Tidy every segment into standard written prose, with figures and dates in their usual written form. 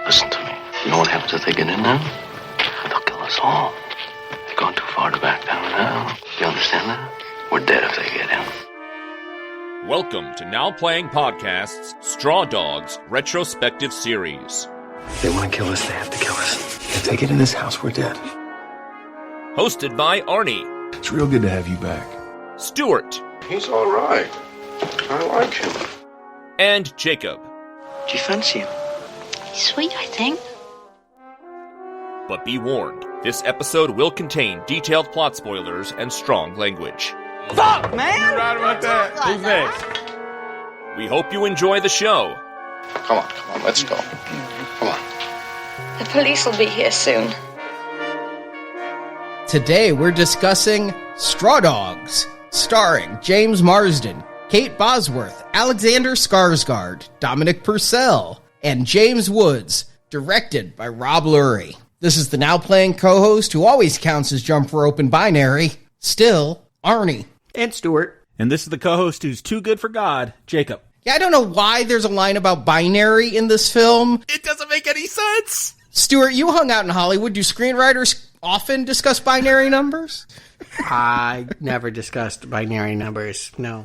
Listen to me. You know what happens if they get in there? They'll kill us all. They've gone too far to back down now. You understand that? We're dead if they get in. Welcome to Now Playing Podcast's Straw Dogs Retrospective Series. If they want to kill us, they have to kill us. If they get in this house, we're dead. Hosted by Arnie. It's real good to have you back. Stuart. He's all right. I like him. And Jakob. Do you fancy him? He's sweet, I think. But be warned, this episode will contain detailed plot spoilers and strong language. Fuck, man! Right about that. Who's next? We hope you enjoy the show. Come on, let's go. Come on. The police will be here soon. Today we're discussing Straw Dogs, starring James Marden, Kate Bosworth, Alexander Skarsgaard, Dominic Purcell, and James Woods, directed by Rod Lurie. This is the Now Playing co-host who always counts his jump rope in binary, still Arnie. And Stuart. And this is the co-host who's too good for God, Jakob. Yeah, I don't know why there's a line about binary in this film. It doesn't make any sense! Stuart, you hung out in Hollywood. Do screenwriters often discuss binary numbers? I never discussed binary numbers, no.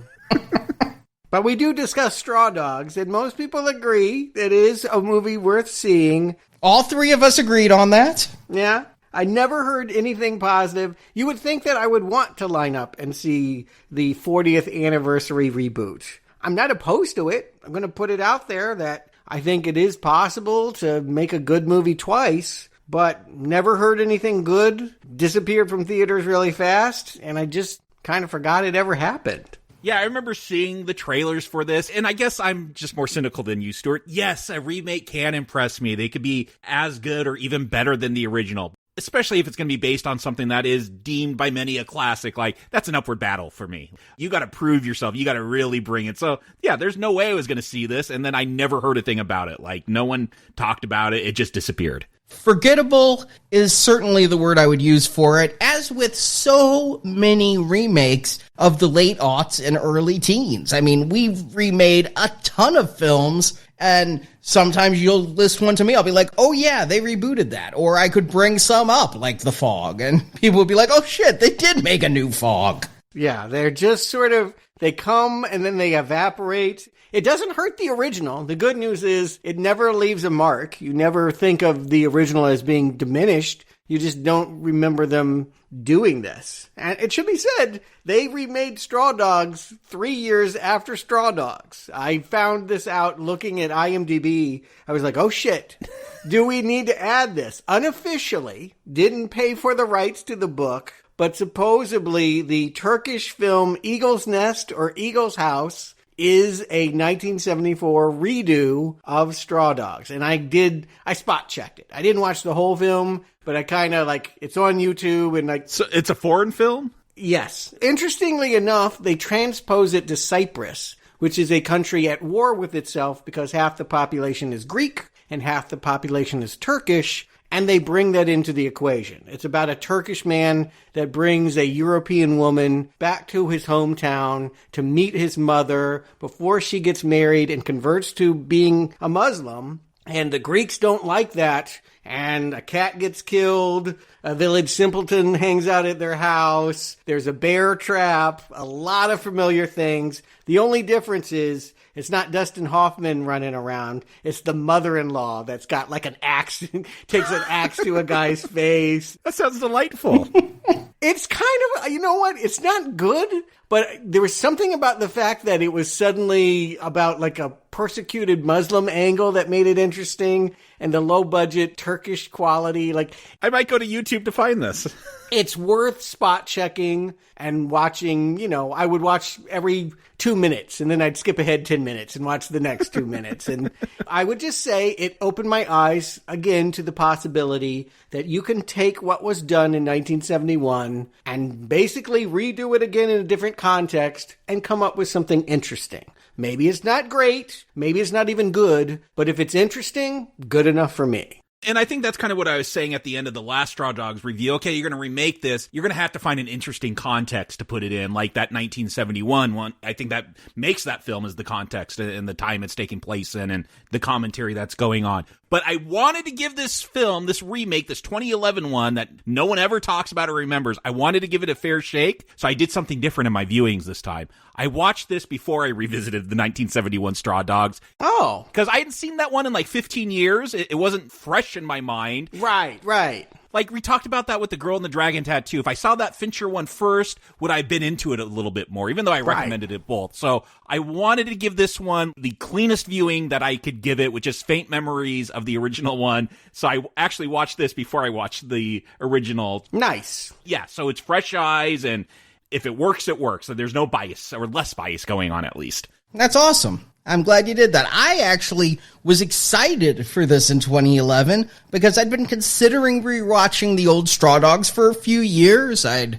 But we do discuss Straw Dogs, and most people agree it is a movie worth seeing. All three of us agreed on that. Yeah. I never heard anything positive. You would think that I would want to line up and see the 40th anniversary reboot. I'm not opposed to it. I'm going to put it out there that I think it is possible to make a good movie twice, but never heard anything good, disappeared from theaters really fast, and I just kind of forgot it ever happened. Yeah, I remember seeing the trailers for this, and I guess I'm just more cynical than you, Stuart. Yes, a remake can impress me. They could be as good or even better than the original, especially if it's going to be based on something that is deemed by many a classic. Like, that's an upward battle for me. You got to prove yourself. You got to really bring it. So, yeah, there's no way I was going to see this, and then I never heard a thing about it. Like, no one talked about it. It just disappeared. Forgettable is certainly the word I would use for it, as with so many remakes of the late aughts and early teens. I mean, we've remade a ton of films, and sometimes you'll list one to me, I'll be like, oh yeah, they rebooted that. Or I could bring some up, like The Fog, and people would be like, oh shit, they did make a new Fog. Yeah, they're just sort of, they come and then they evaporate. It doesn't hurt the original. The good news is it never leaves a mark. You never think of the original as being diminished. You just don't remember them doing this. And it should be said, they remade Straw Dogs 3 years after Straw Dogs. I found this out looking at IMDb. I was like, oh shit, do we need to add this? Unofficially, didn't pay for the rights to the book, but supposedly the Turkish film Eagle's Nest or Eagle's House is a 1974 redo of Straw Dogs. And I spot checked it. I didn't watch the whole film, but I kind of it's on YouTube and So it's a foreign film? Yes. Interestingly enough, they transpose it to Cyprus, which is a country at war with itself because half the population is Greek and half the population is Turkish. And they bring that into the equation. It's about a Turkish man that brings a European woman back to his hometown to meet his mother before she gets married and converts to being a Muslim. And the Greeks don't like that. And a cat gets killed. A village simpleton hangs out at their house. There's a bear trap. A lot of familiar things. The only difference is it's not Dustin Hoffman running around. It's the mother-in-law that's got like an axe, takes an axe to a guy's face. That sounds delightful. It's kind of, you know what? It's not good, but there was something about the fact that it was suddenly about like a persecuted Muslim angle that made it interesting, and the low-budget Turkish quality. Like, I might go to YouTube to find this. It's worth spot checking and watching. You know, I would watch every 2 minutes, and then I'd skip ahead 10 minutes and watch the next 2 minutes. And I would just say it opened my eyes again to the possibility that you can take what was done in 1971 and basically redo it again in a different context and come up with something interesting. Maybe it's not great, maybe it's not even good, but if it's interesting, good enough for me. And I think that's kind of what I was saying at the end of the last Straw Dogs review. Okay, you're going to remake this. You're going to have to find an interesting context to put it in, like that 1971 one. I think that makes that film as the context and the time it's taking place in and the commentary that's going on. But I wanted to give this film, this remake, this 2011 one that no one ever talks about or remembers, I wanted to give it a fair shake, so I did something different in my viewings this time. I watched this before I revisited the 1971 Straw Dogs. Oh. Because I hadn't seen that one in like 15 years. It wasn't fresh in my mind. Right. Like, we talked about that with The Girl and the Dragon Tattoo. If I saw that Fincher one first, would I have been into it a little bit more, even though I recommended it both. So I wanted to give this one the cleanest viewing that I could give it, with just faint memories of the original one. So I actually watched this before I watched the original. Nice. Yeah, so it's fresh eyes, and if it works, it works. So there's no bias, or less bias going on at least. That's awesome. I'm glad you did that. I actually was excited for this in 2011 because I'd been considering rewatching the old Straw Dogs for a few years. I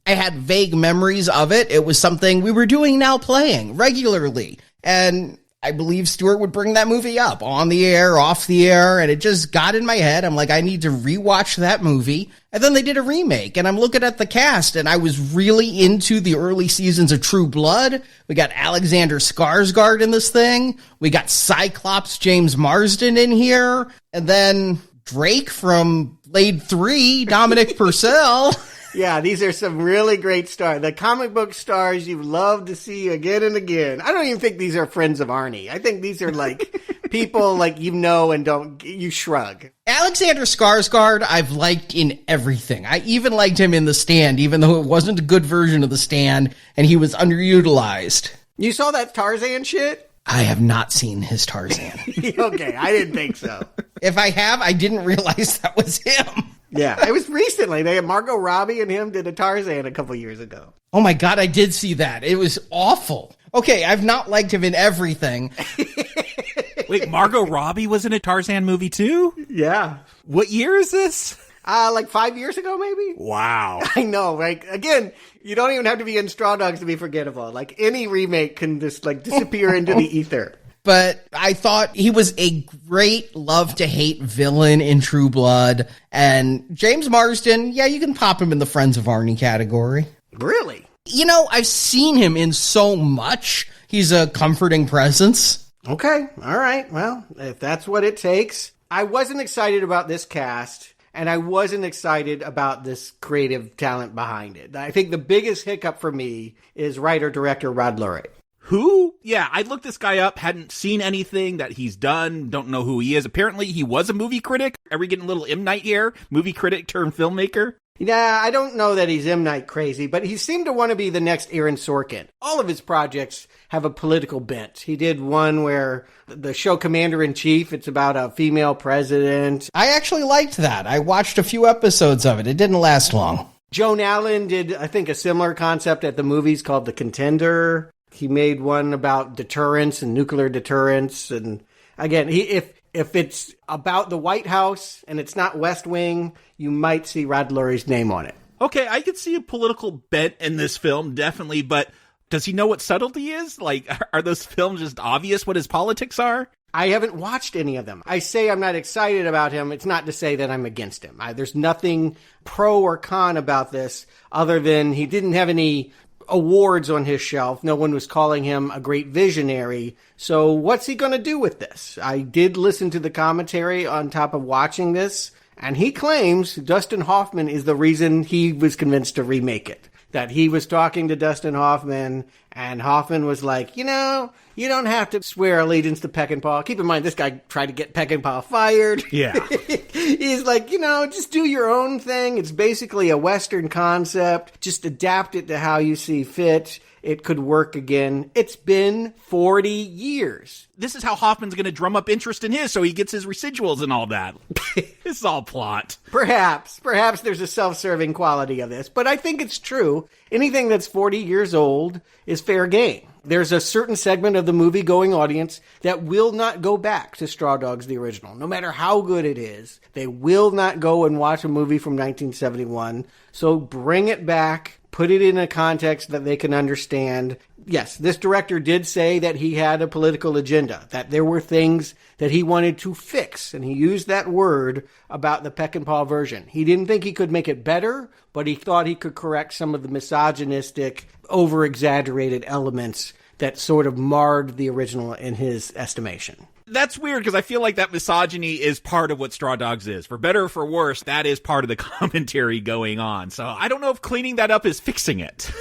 had vague memories of it. It was something we were doing Now Playing regularly. And I believe Stuart would bring that movie up on the air, off the air, and it just got in my head. I'm like, I need to rewatch that movie. And then they did a remake, and I'm looking at the cast, and I was really into the early seasons of True Blood. We got Alexander Skarsgard in this thing. We got Cyclops James Marsden in here. And then Drake from Blade 3, Dominic Purcell. Yeah, these are some really great stars. The comic book stars you love to see again and again. I don't even think these are friends of Arnie. I think these are like people like and you shrug. Alexander Skarsgård I've liked in everything. I even liked him in The Stand, even though it wasn't a good version of The Stand and he was underutilized. You saw that Tarzan shit? I have not seen his Tarzan. Okay, I didn't think so. If I have, I didn't realize that was him. Yeah, it was recently. They had Margot Robbie and him did a Tarzan a couple years ago. Oh my God, I did see that. It was awful. Okay, I've not liked him in everything. Wait, Margot Robbie was in a Tarzan movie too? Yeah. What year is this? Like 5 years ago, maybe? Wow. I know, right? Again, you don't even have to be in Straw Dogs to be forgettable. Like, any remake can just, like, disappear into the ether. But I thought he was a great love-to-hate villain in True Blood. And James Marsden, yeah, you can pop him in the Friends of Arnie category. Really? You know, I've seen him in so much. He's a comforting presence. Okay, all right. Well, if that's what it takes. I wasn't excited about this cast, and I wasn't excited about this creative talent behind it. I think the biggest hiccup for me is writer-director Rod Lurie. Who? Yeah, I looked this guy up, hadn't seen anything that he's done, don't know who he is. Apparently, he was a movie critic. Are we getting a little M. Night here? Movie critic turned filmmaker? Yeah, I don't know that he's M. Night crazy, but he seemed to want to be the next Aaron Sorkin. All of his projects have a political bent. He did one where the show Commander-in-Chief, it's about a female president. I actually liked that. I watched a few episodes of it. It didn't last long. Joan Allen did, I think, a similar concept at the movies called The Contender. He made one about deterrence and nuclear deterrence. And again, if it's about the White House and it's not West Wing, you might see Rod Lurie's name on it. Okay, I could see a political bent in this film, definitely, but does he know what subtlety is? Like, are those films just obvious what his politics are? I haven't watched any of them. I say I'm not excited about him. It's not to say that I'm against him. There's nothing pro or con about this other than he didn't have any awards on his shelf. No one was calling him a great visionary. So what's he going to do with this? I did listen to the commentary on top of watching this, and he claims Dustin Hoffman is the reason he was convinced to remake it. That he was talking to Dustin Hoffman, and Hoffman was like, you know, you don't have to swear allegiance to Peckinpah. Keep in mind, this guy tried to get Peckinpah fired. Yeah. He's like, you know, just do your own thing. It's basically a Western concept. Just adapt it to how you see fit. It could work again. It's been 40 years. This is how Hoffman's going to drum up interest in his, so he gets his residuals and all that. This is all plot. Perhaps there's a self-serving quality of this, but I think it's true. Anything that's 40 years old is fair game. There's a certain segment of the movie-going audience that will not go back to Straw Dogs, the original. No matter how good it is, they will not go and watch a movie from 1971. So bring it back, put it in a context that they can understand. Yes, this director did say that he had a political agenda, that there were things that he wanted to fix, and he used that word about the Peckinpah version. He didn't think he could make it better, but he thought he could correct some of the misogynistic, over-exaggerated elements that sort of marred the original in his estimation. That's weird because I feel like that misogyny is part of what Straw Dogs is. For better or for worse, that is part of the commentary going on. So I don't know if cleaning that up is fixing it.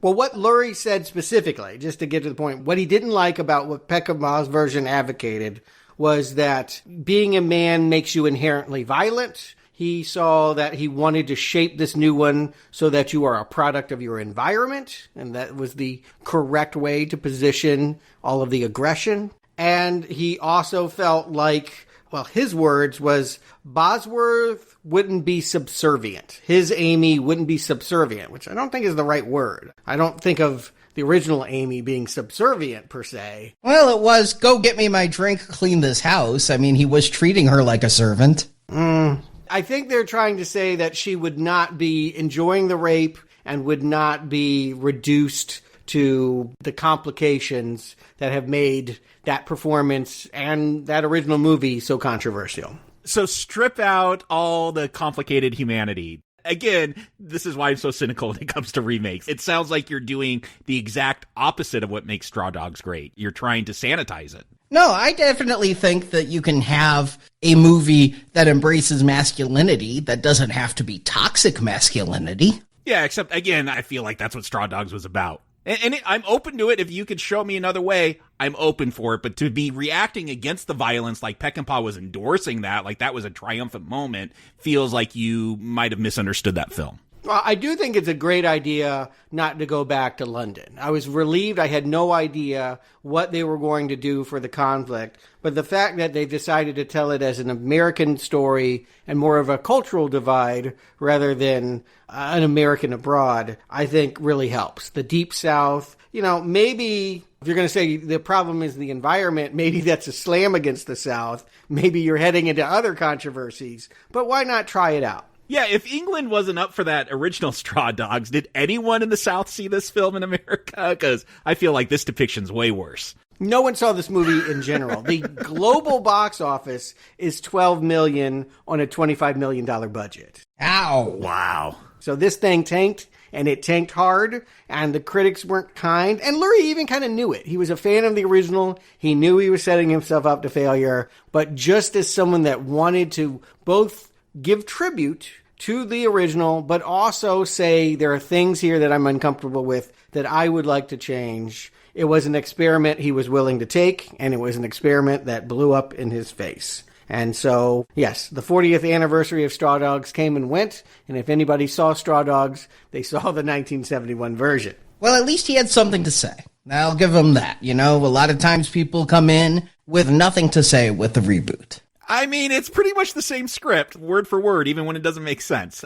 Well, what Lurie said specifically, just to get to the point, what he didn't like about what Peckinpah's version advocated was that being a man makes you inherently violent. He saw that he wanted to shape this new one so that you are a product of your environment, and that was the correct way to position all of the aggression. And he also felt like, well, his words was Bosworth wouldn't be subservient. His Amy wouldn't be subservient, which I don't think is the right word. I don't think of the original Amy being subservient, per se. Well, it was, go get me my drink, clean this house. I mean, he was treating her like a servant. I think they're trying to say that she would not be enjoying the rape and would not be reduced to the complications that have made that performance and that original movie so controversial. So strip out all the complicated humanity. Again, this is why I'm so cynical when it comes to remakes. It sounds like you're doing the exact opposite of what makes Straw Dogs great. You're trying to sanitize it. No, I definitely think that you can have a movie that embraces masculinity that doesn't have to be toxic masculinity. Yeah, except, again, I feel like that's what Straw Dogs was about. And I'm open to it. If you could show me another way, I'm open for it. But to be reacting against the violence like Peckinpah was endorsing that, like that was a triumphant moment, feels like you might have misunderstood that film. Well, I do think it's a great idea not to go back to London. I was relieved. I had no idea what they were going to do for the conflict. But the fact that they decided to tell it as an American story and more of a cultural divide rather than an American abroad, I think really helps. The Deep South, maybe if you're going to say the problem is the environment, maybe that's a slam against the South. Maybe you're heading into other controversies. But why not try it out? Yeah, if England wasn't up for that original Straw Dogs, did anyone in the South see this film in America? Because I feel like this depiction's way worse. No one saw this movie in general. The global box office is $12 million on a $25 million budget. Ow. Wow. So this thing tanked, and it tanked hard, and the critics weren't kind. And Lurie even kind of knew it. He was a fan of the original. He knew he was setting himself up to failure. But just as someone that wanted to both give tribute to the original, but also say there are things here that I'm uncomfortable with that I would like to change. It was an experiment he was willing to take, and it was an experiment that blew up in his face. And so, yes, the 40th anniversary of Straw Dogs came and went, and if anybody saw Straw Dogs, they saw the 1971 version. Well, at least he had something to say. I'll give him that. A lot of times people come in with nothing to say with the reboot. I mean, it's pretty much the same script, word for word, even when it doesn't make sense.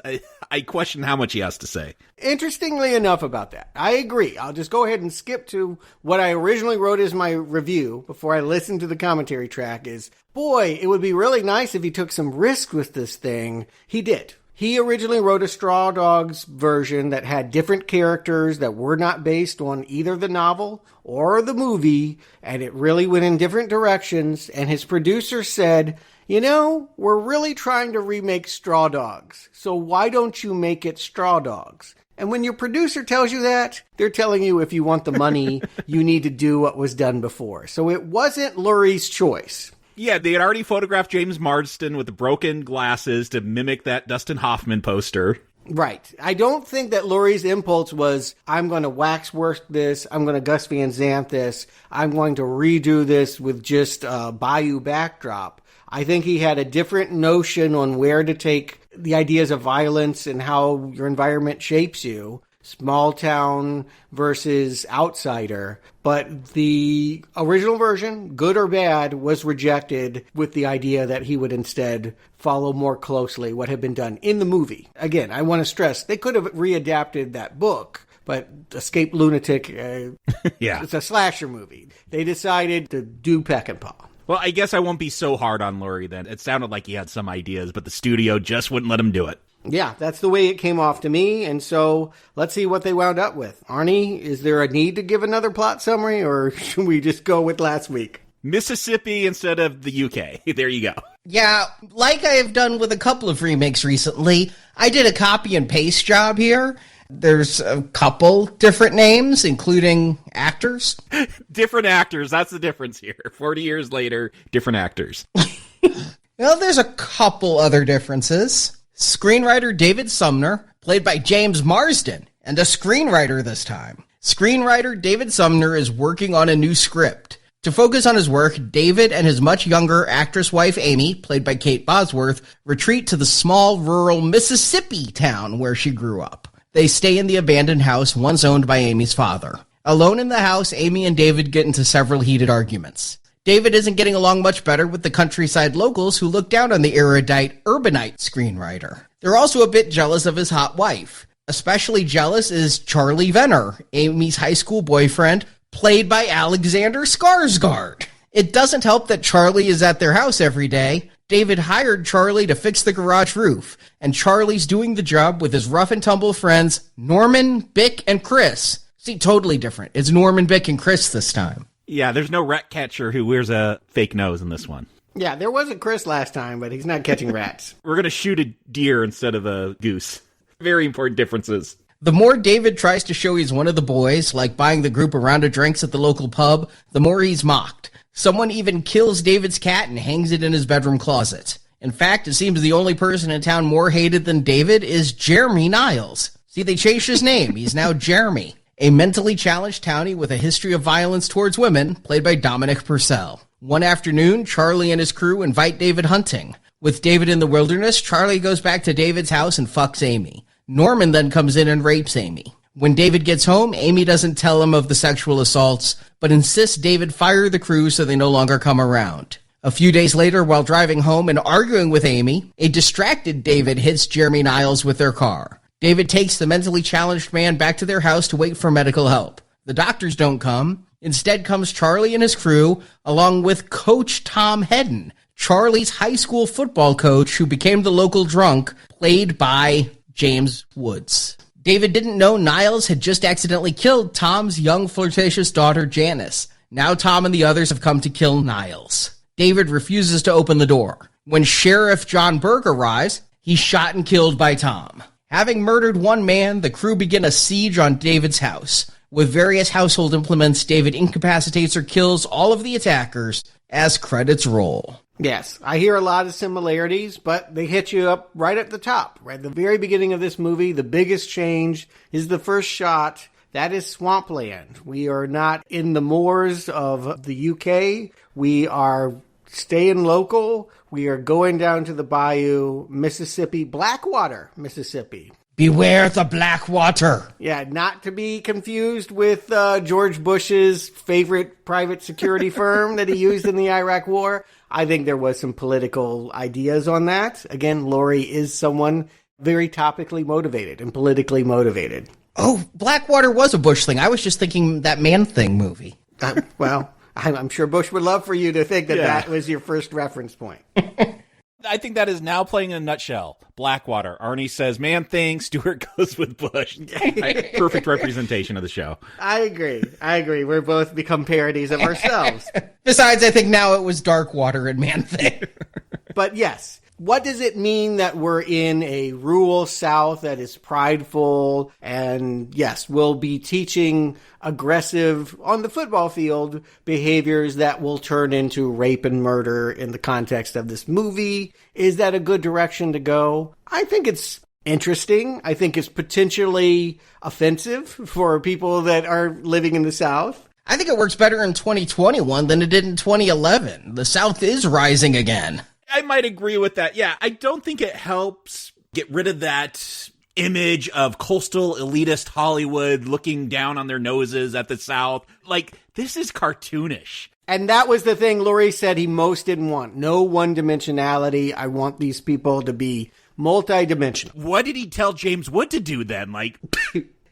I question how much he has to say. Interestingly enough about that, I agree. I'll just go ahead and skip to what I originally wrote as my review before I listened to the commentary track is, boy, it would be really nice if he took some risk with this thing. He did. He originally wrote a Straw Dogs version that had different characters that were not based on either the novel or the movie, and it really went in different directions, and his producer said, we're really trying to remake Straw Dogs, so why don't you make it Straw Dogs? And when your producer tells you that, they're telling you if you want the money, you need to do what was done before. So it wasn't Lurie's choice. Yeah, they had already photographed James Marden with the broken glasses to mimic that Dustin Hoffman poster. Right. I don't think that Lurie's impulse was, I'm going to waxwork this, I'm going to Gus Van Sant this, I'm going to redo this with just a bayou backdrop. I think he had a different notion on where to take the ideas of violence and how your environment shapes you. Small town versus outsider. But the original version, good or bad, was rejected with the idea that he would instead follow more closely what had been done in the movie. Again, I want to stress, they could have readapted that book, but Escape Lunatic, It's a slasher movie. They decided to do Peckinpah. Well, I guess I won't be so hard on Lurie then. It sounded like he had some ideas, but the studio just wouldn't let him do it. Yeah, that's the way it came off to me, and so let's see what they wound up with. Arnie, is there a need to give another plot summary, or should we just go with last week? Mississippi instead of the UK. There you go. Yeah, like I have done with a couple of remakes recently, I did a copy and paste job here, There's a couple different names, including actors. Different actors, that's the difference here. 40 years later, different actors. Well, there's a couple other differences. Screenwriter David Sumner, played by James Marsden, and a screenwriter this time. Screenwriter David Sumner is working on a new script. To focus on his work, David and his much younger actress wife Amy, played by Kate Bosworth, retreat to the small rural Mississippi town where she grew up. They stay in the abandoned house once owned by Amy's father. Alone in the house, Amy and David get into several heated arguments. David isn't getting along much better with the countryside locals who look down on the erudite, urbanite screenwriter. They're also a bit jealous of his hot wife. Especially jealous is Charlie Venner, Amy's high school boyfriend, played by Alexander Skarsgaard. It doesn't help that Charlie is at their house every day. David hired Charlie to fix the garage roof, and Charlie's doing the job with his rough and tumble friends Norman, Bick, and Chris. See, totally different. It's Norman, Bick, and Chris this time. Yeah, there's no rat catcher who wears a fake nose in this one. Yeah, there wasn't Chris last time, but he's not catching rats. We're going to shoot a deer instead of a goose. Very important differences. The more David tries to show he's one of the boys, like buying the group a round of drinks at the local pub, the more he's mocked. Someone even kills David's cat and hangs it in his bedroom closet. In fact, it seems the only person in town more hated than David is Jeremy Niles. See, they changed his name. He's now Jeremy, a mentally challenged townie with a history of violence towards women, played by Dominic Purcell. One afternoon, Charlie and his crew invite David hunting. With David in the wilderness, Charlie goes back to David's house and fucks Amy. Norman then comes in and rapes Amy. When David gets home, Amy doesn't tell him of the sexual assaults, but insists David fire the crew so they no longer come around. A few days later, while driving home and arguing with Amy, a distracted David hits Jeremy Niles with their car. David takes the mentally challenged man back to their house to wait for medical help. The doctors don't come. Instead comes Charlie and his crew, along with Coach Tom Hedden, Charlie's high school football coach who became the local drunk, played by James Woods. David didn't know Niles had just accidentally killed Tom's young flirtatious daughter Janice. Now Tom and the others have come to kill Niles. David refuses to open the door. When Sheriff John Burke arrives, he's shot and killed by Tom. Having murdered one man, the crew begin a siege on David's house. With various household implements, David incapacitates or kills all of the attackers as credits roll. Yes, I hear a lot of similarities, but they hit you up right at the top. Right at the very beginning of this movie, the biggest change is the first shot. That is swampland. We are not in the moors of the UK. We are staying local. We are going down to the bayou, Mississippi, Blackwater, Mississippi. Beware the Blackwater. Yeah, not to be confused with George Bush's favorite private security firm that he used in the Iraq War. I think there was some political ideas on that. Again, Lurie is someone very topically motivated and politically motivated. Oh, Blackwater was a Bush thing. I was just thinking that Man-Thing movie. Well, I'm sure Bush would love for you to think that that was your first reference point. I think that is now playing in a nutshell. Blackwater. Arnie says Man-Thing, Stuart goes with Bush. Perfect representation of the show. I agree. We're both become parodies of ourselves. Besides, I think now it was Darkwater and Man-Thing. But yes, what does it mean that we're in a rural South that is prideful and, yes, will be teaching aggressive, on the football field, behaviors that will turn into rape and murder in the context of this movie? Is that a good direction to go? I think it's interesting. I think it's potentially offensive for people that are living in the South. I think it works better in 2021 than it did in 2011. The South is rising again. I might agree with that. Yeah, I don't think it helps get rid of that image of coastal elitist Hollywood looking down on their noses at the South. Like, this is cartoonish. And that was the thing Lurie said he most didn't want. No one-dimensionality. I want these people to be multi-dimensional. What did he tell James Wood to do then? Like,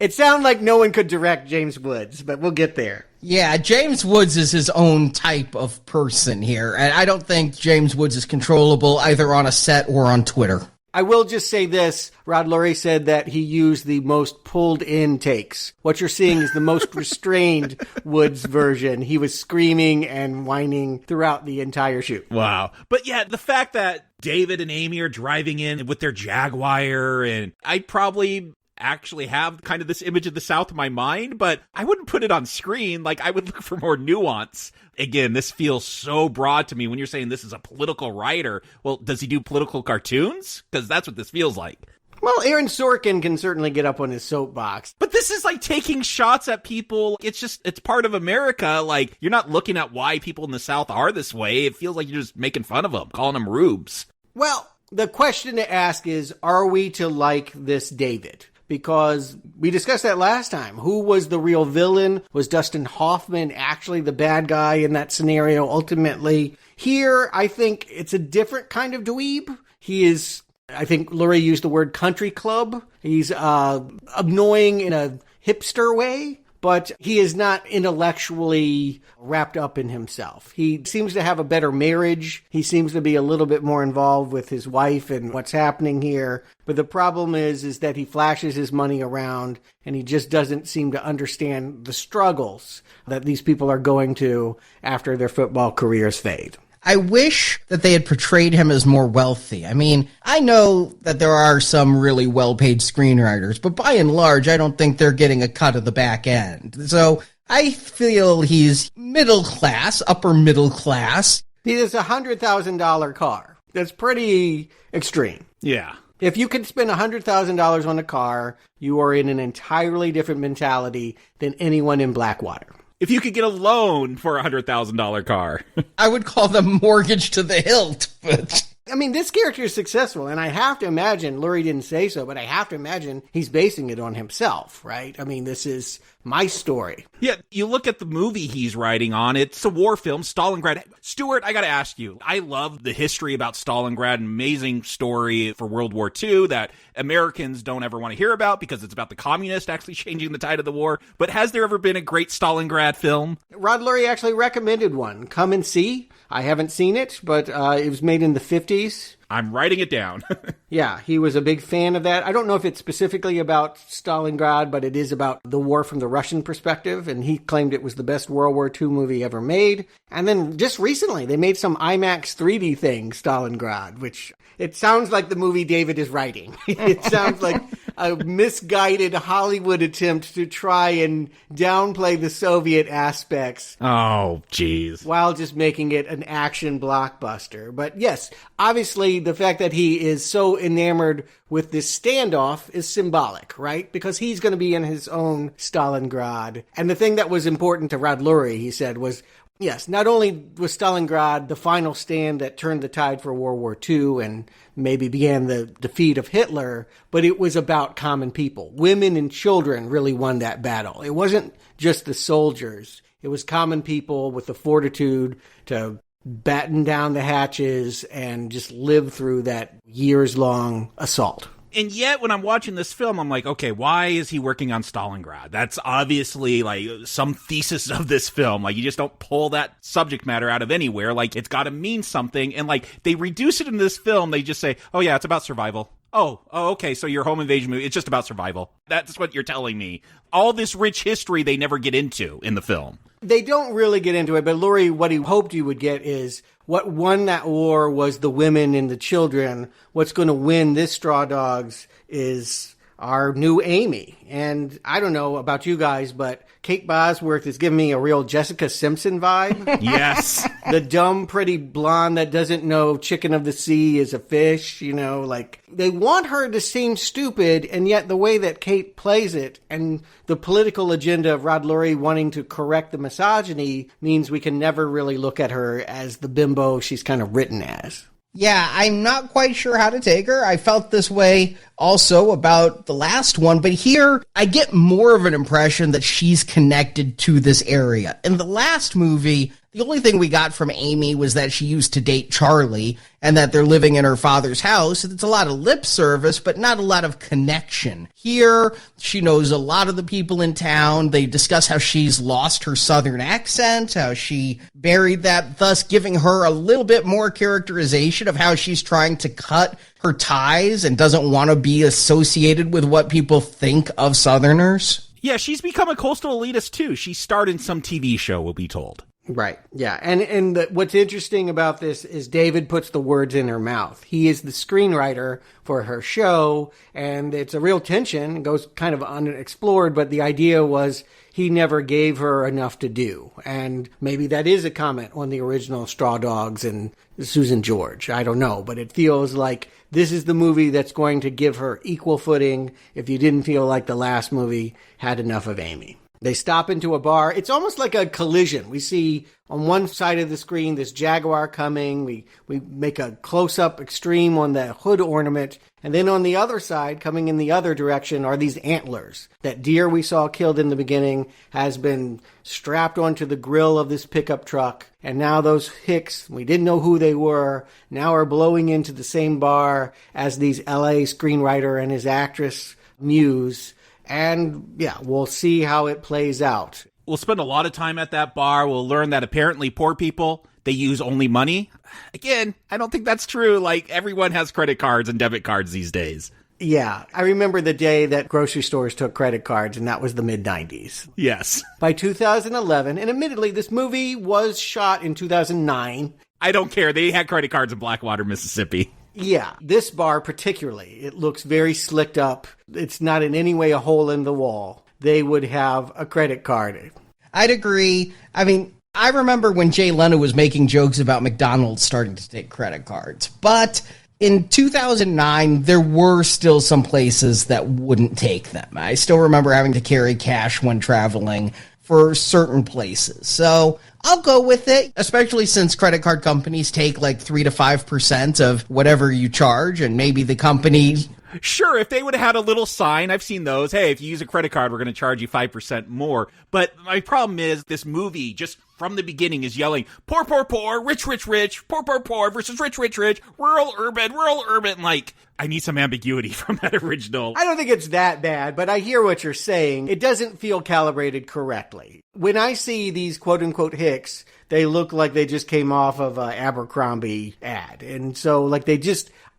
it sounded like no one could direct James Woods, but we'll get there. Yeah, James Woods is his own type of person here, and I don't think James Woods is controllable either on a set or on Twitter. I will just say this. Rod Lurie said that he used the most pulled-in takes. What you're seeing is the most restrained Woods version. He was screaming and whining throughout the entire shoot. Wow. But yeah, the fact that David and Amy are driving in with their Jaguar, and I'd probably actually have kind of this image of the South in my mind, but I wouldn't put it on screen. Like, I would look for more nuance. Again, this feels so broad to me when you're saying this is a political writer. Well, does he do political cartoons? Because that's what this feels like. Well, Aaron Sorkin can certainly get up on his soapbox. But this is like taking shots at people. It's part of America. Like, you're not looking at why people in the South are this way. It feels like you're just making fun of them, calling them rubes. Well, the question to ask is, are we to like this David? Because we discussed that last time. Who was the real villain? Was Dustin Hoffman actually the bad guy in that scenario ultimately? Here, I think it's a different kind of dweeb. He is, I think Lurie used the word country club. He's annoying in a hipster way, but he is not intellectually wrapped up in himself. He seems to have a better marriage. He seems to be a little bit more involved with his wife and what's happening here. But the problem is that he flashes his money around and he just doesn't seem to understand the struggles that these people are going to after their football careers fade. I wish that they had portrayed him as more wealthy. I mean, I know that there are some really well-paid screenwriters, but by and large, I don't think they're getting a cut of the back end. So I feel he's middle class, upper middle class. He has a $100,000 car. That's pretty extreme. Yeah. If you can spend $100,000 on a car, you are in an entirely different mentality than anyone in Blackwater. If you could get a loan for a $100,000 car. I would call them mortgage to the hilt, but... I mean, this character is successful, and I have to imagine, Lurie didn't say so, but I have to imagine he's basing it on himself, right? I mean, this is my story. Yeah, you look at the movie he's writing on, it's a war film, Stalingrad. Stuart, I gotta ask you, I love the history about Stalingrad, an amazing story for World War II that Americans don't ever want to hear about because it's about the communists actually changing the tide of the war. But has there ever been a great Stalingrad film? Rod Lurie actually recommended one. Come and see. I haven't seen it, but it was made in the 50s. I'm writing it down. Yeah, he was a big fan of that. I don't know if it's specifically about Stalingrad, but it is about the war from the Russian perspective, and he claimed it was the best World War II movie ever made. And then just recently, they made some IMAX 3D thing, Stalingrad, which it sounds like the movie David is writing. It sounds like a misguided Hollywood attempt to try and downplay the Soviet aspects. Oh, jeez. While just making it an action blockbuster. But yes, obviously the fact that he is so enamored with this standoff is symbolic, right? Because he's going to be in his own Stalingrad. And the thing that was important to Rod Lurie, he said, was, yes, not only was Stalingrad the final stand that turned the tide for World War II and maybe began the defeat of Hitler, but it was about common people. Women and children really won that battle. It wasn't just the soldiers. It was common people with the fortitude to batten down the hatches and just live through that years-long assault. And yet, when I'm watching this film, I'm like, okay, why is he working on Stalingrad? That's obviously, like, some thesis of this film. Like, you just don't pull that subject matter out of anywhere. Like, it's got to mean something. And, like, they reduce it in this film. They just say, oh, yeah, it's about survival. Oh, okay, so your home invasion movie, it's just about survival. That's what you're telling me. All this rich history they never get into in the film. They don't really get into it, but Lurie, what he hoped you would get is what won that war was the women and the children. What's going to win this Straw Dogs is our new Amy. And I don't know about you guys, but Kate Bosworth is giving me a real Jessica Simpson vibe. Yes. The dumb, pretty blonde that doesn't know chicken of the sea is a fish, you know, like they want her to seem stupid, and yet the way that Kate plays it and the political agenda of Rod Lurie wanting to correct the misogyny means we can never really look at her as the bimbo she's kind of written as. Yeah, I'm not quite sure how to take her. I felt this way also about the last one, but here I get more of an impression that she's connected to this area. In the last movie, the only thing we got from Amy was that she used to date Charlie and that they're living in her father's house. It's a lot of lip service, but not a lot of connection. Here, she knows a lot of the people in town. They discuss how she's lost her southern accent, how she buried that, thus giving her a little bit more characterization of how she's trying to cut her ties and doesn't want to be associated with what people think of Southerners. Yeah, she's become a coastal elitist too. She starred in some TV show, we'll be told. Right. Yeah. And what's interesting about this is David puts the words in her mouth. He is the screenwriter for her show, and it's a real tension. It goes kind of unexplored, but the idea was he never gave her enough to do. And maybe that is a comment on the original Straw Dogs and Susan George. I don't know, but it feels like this is the movie that's going to give her equal footing if you didn't feel like the last movie had enough of Amy. They stop into a bar. It's almost like a collision. We see on one side of the screen this Jaguar coming. We make a close-up extreme on the hood ornament. And then on the other side, coming in the other direction, are these antlers. That deer we saw killed in the beginning has been strapped onto the grill of this pickup truck. And now those hicks, we didn't know who they were, now are blowing into the same bar as these L.A. screenwriter and his actress muse. And yeah, we'll see how it plays out. We'll spend a lot of time at that bar. We'll learn that apparently poor people, they use only money. Again, I don't think that's true. Like, everyone has credit cards and debit cards these days. Yeah, I remember the day that grocery stores took credit cards, and that was the mid-90s. Yes. By 2011, and admittedly, this movie was shot in 2009. I don't care. They had credit cards in Blackwater, Mississippi. Yeah, this bar particularly, it looks very slicked up. It's not in any way a hole in the wall. They would have a credit card. I'd agree. I mean, I remember when Jay Leno was making jokes about McDonald's starting to take credit cards. But in 2009, there were still some places that wouldn't take them. I still remember having to carry cash when traveling for certain places. So I'll go with it, especially since credit card companies take like 3 to 5% of whatever you charge, and maybe the company... Sure, if they would have had a little sign, I've seen those, hey, if you use a credit card, we're going to charge you 5% more. But my problem is this movie, just from the beginning, is yelling, poor, poor, poor, rich, rich, rich, poor, poor, poor, versus rich, rich, rich, rural, urban. Like, I need some ambiguity from that original. I don't think it's that bad, but I hear what you're saying. It doesn't feel calibrated correctly. When I see these quote-unquote hicks, they look like they just came off of an Abercrombie ad. And so, like,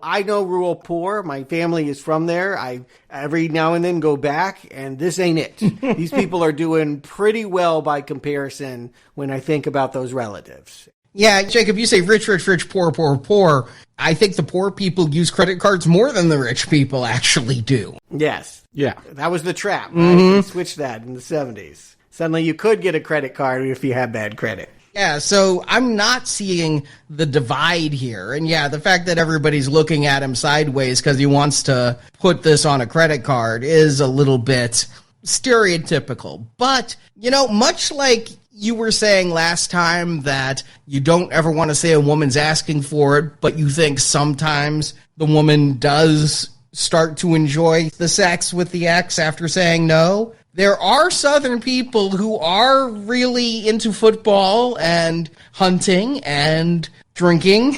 I know rural poor. My family is from there. I every now and then go back, and this ain't it. These people are doing pretty well by comparison when I think about those relatives. Yeah, Jacob, you say rich, rich, rich, poor, poor, poor. I think the poor people use credit cards more than the rich people actually do. Yes. Yeah. That was the trap, right? They switched that in the 70s. Suddenly you could get a credit card if you had bad credit. Yeah, so I'm not seeing the divide here. And yeah, the fact that everybody's looking at him sideways because he wants to put this on a credit card is a little bit stereotypical. But, you know, much like you were saying last time that you don't ever want to say a woman's asking for it, but you think sometimes the woman does start to enjoy the sex with the ex after saying no. There are Southern people who are really into football and hunting and drinking.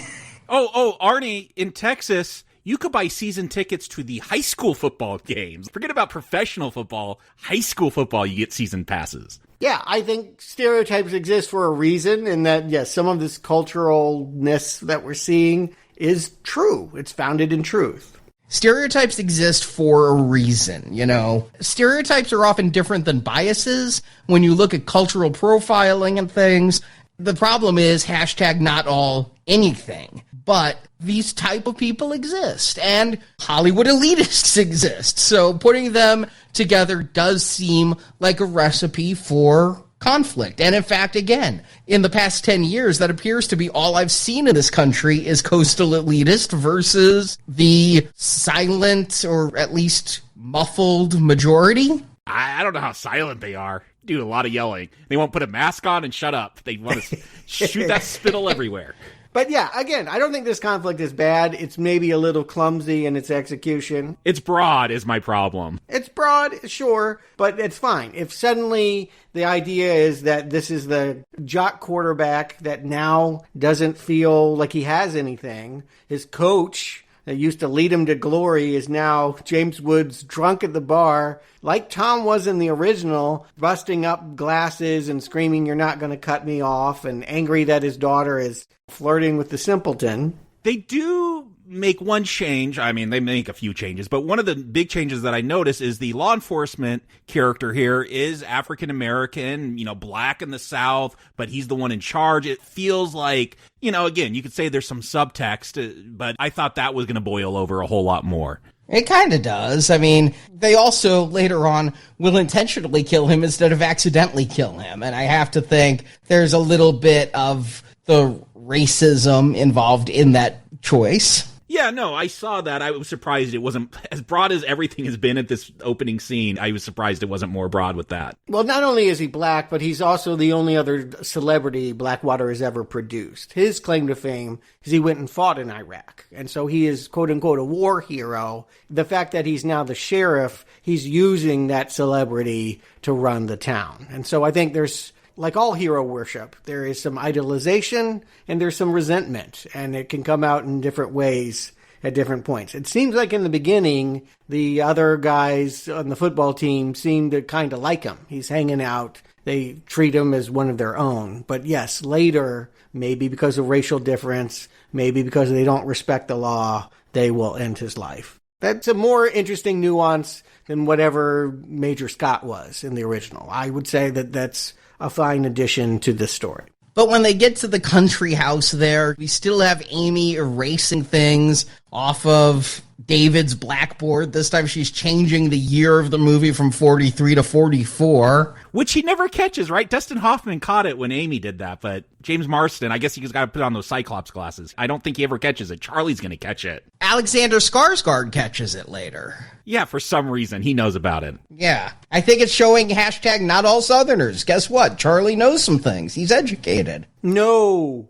Oh, Arnie, in Texas, you could buy season tickets to the high school football games. Forget about professional football. High school football, you get season passes. Yeah, I think stereotypes exist for a reason, and that, yes, some of this culturalness that we're seeing is true. It's founded in truth. Stereotypes exist for a reason, you know. Stereotypes are often different than biases. When you look at cultural profiling and things, the problem is hashtag not all anything. But these type of people exist, and Hollywood elitists exist. So putting them together does seem like a recipe for conflict. And in fact, again, in the past 10 years, that appears to be all I've seen in this country is coastal elitist versus the silent or at least muffled majority. I don't know how silent they are. Do a lot of yelling. They won't put a mask on and shut up. They want to shoot that spittle everywhere. But yeah, again, I don't think this conflict is bad. It's maybe a little clumsy in its execution. It's broad is my problem. It's broad, sure, but it's fine. If suddenly the idea is that this is the jock quarterback that now doesn't feel like he has anything, his coach that used to lead him to glory is now James Woods drunk at the bar, like Tom was in the original, busting up glasses and screaming, "You're not going to cut me off," and angry that his daughter is flirting with the simpleton. They do make one change. I mean, they make a few changes, but one of the big changes that I notice is the law enforcement character here is African American, black in the South, but he's the one in charge. It feels like, again, you could say there's some subtext, but I thought that was going to boil over a whole lot more. It kind of does. I mean, they also later on will intentionally kill him instead of accidentally kill him. And I have to think there's a little bit of the racism involved in that choice. Yeah, no, I saw that. I was surprised it wasn't as broad as everything has been at this opening scene. I was surprised it wasn't more broad with that. Well, not only is he black, but he's also the only other celebrity Blackwater has ever produced. His claim to fame is he went and fought in Iraq. And so he is, quote unquote, a war hero. The fact that he's now the sheriff, he's using that celebrity to run the town. And so I think there's, like all hero worship, there is some idolization and there's some resentment, and it can come out in different ways at different points. It seems like in the beginning, the other guys on the football team seem to kind of like him. He's hanging out. They treat him as one of their own. But yes, later, maybe because of racial difference, maybe because they don't respect the law, they will end his life. That's a more interesting nuance than whatever Major Scott was in the original. I would say that that's a fine addition to this story. But when they get to the country house there, we still have Amy erasing things off of David's blackboard. This time she's changing the year of the movie from 43 to 44. Which he never catches, right? Dustin Hoffman caught it when Amy did that, but James Marsden, I guess he just got to put on those Cyclops glasses. I don't think he ever catches it. Charlie's going to catch it. Alexander Skarsgard catches it later. Yeah, for some reason. He knows about it. Yeah. I think it's showing hashtag not all Southerners. Guess what? Charlie knows some things. He's educated. No,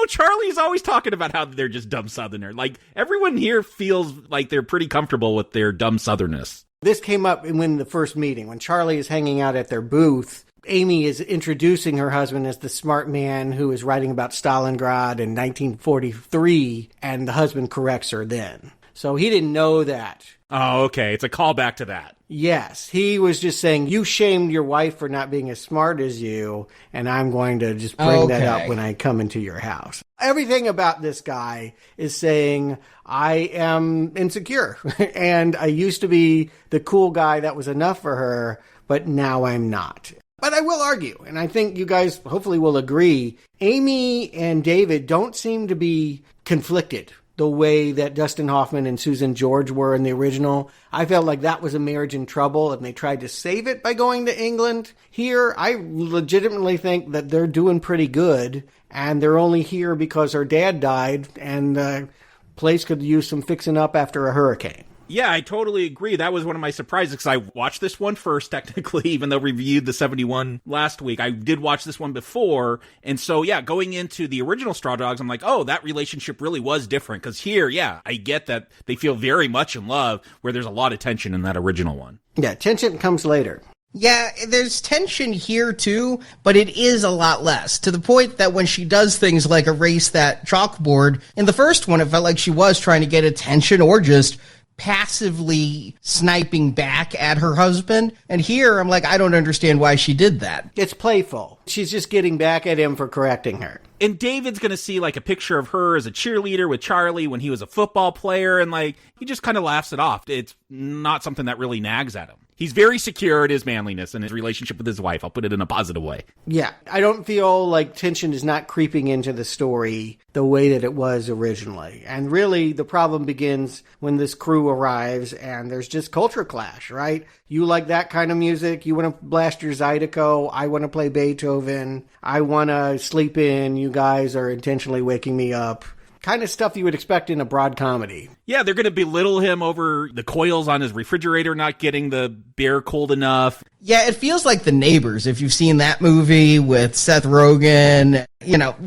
Charlie's always talking about how they're just dumb Southerner. Like, everyone here feels like they're pretty comfortable with their dumb Southerness. This came up in the first meeting when Charlie is hanging out at their booth. Amy is introducing her husband as the smart man who is writing about Stalingrad in 1943, and the husband corrects her then. So he didn't know that. Oh, okay. It's a callback to that. Yes. He was just saying, you shamed your wife for not being as smart as you, and I'm going to just bring that up when I come into your house. Everything about this guy is saying, I am insecure, and I used to be the cool guy that was enough for her, but now I'm not. But I will argue, and I think you guys hopefully will agree, Amy and David don't seem to be conflicted the way that Dustin Hoffman and Susan George were in the original. I felt like that was a marriage in trouble, and they tried to save it by going to England. Here, I legitimately think that they're doing pretty good, and they're only here because her dad died, and the place could use some fixing up after a hurricane. Yeah, I totally agree. That was one of my surprises, because I watched this one first, technically, even though we reviewed the 71 last week. I did watch this one before, and so, yeah, going into the original Straw Dogs, I'm like, oh, that relationship really was different, because here, yeah, I get that they feel very much in love, where there's a lot of tension in that original one. Yeah, tension comes later. Yeah, there's tension here too, but it is a lot less, to the point that when she does things like erase that chalkboard, in the first one, it felt like she was trying to get attention or just passively sniping back at her husband. And here, I'm like, I don't understand why she did that. It's playful. She's just getting back at him for correcting her. And David's going to see, like, a picture of her as a cheerleader with Charlie when he was a football player, and, like, he just kind of laughs it off. It's not something that really nags at him. He's very secure in his manliness and his relationship with his wife. I'll put it in a positive way. Yeah, I don't feel like tension is not creeping into the story the way that it was originally. And really, the problem begins when this crew arrives and there's just culture clash, right? You like that kind of music. You want to blast your Zydeco. I want to play Beethoven. I want to sleep in. You guys are intentionally waking me up. Kind of stuff you would expect in a broad comedy. Yeah, they're going to belittle him over the coils on his refrigerator not getting the beer cold enough. Yeah, it feels like The Neighbors, if you've seen that movie with Seth Rogen,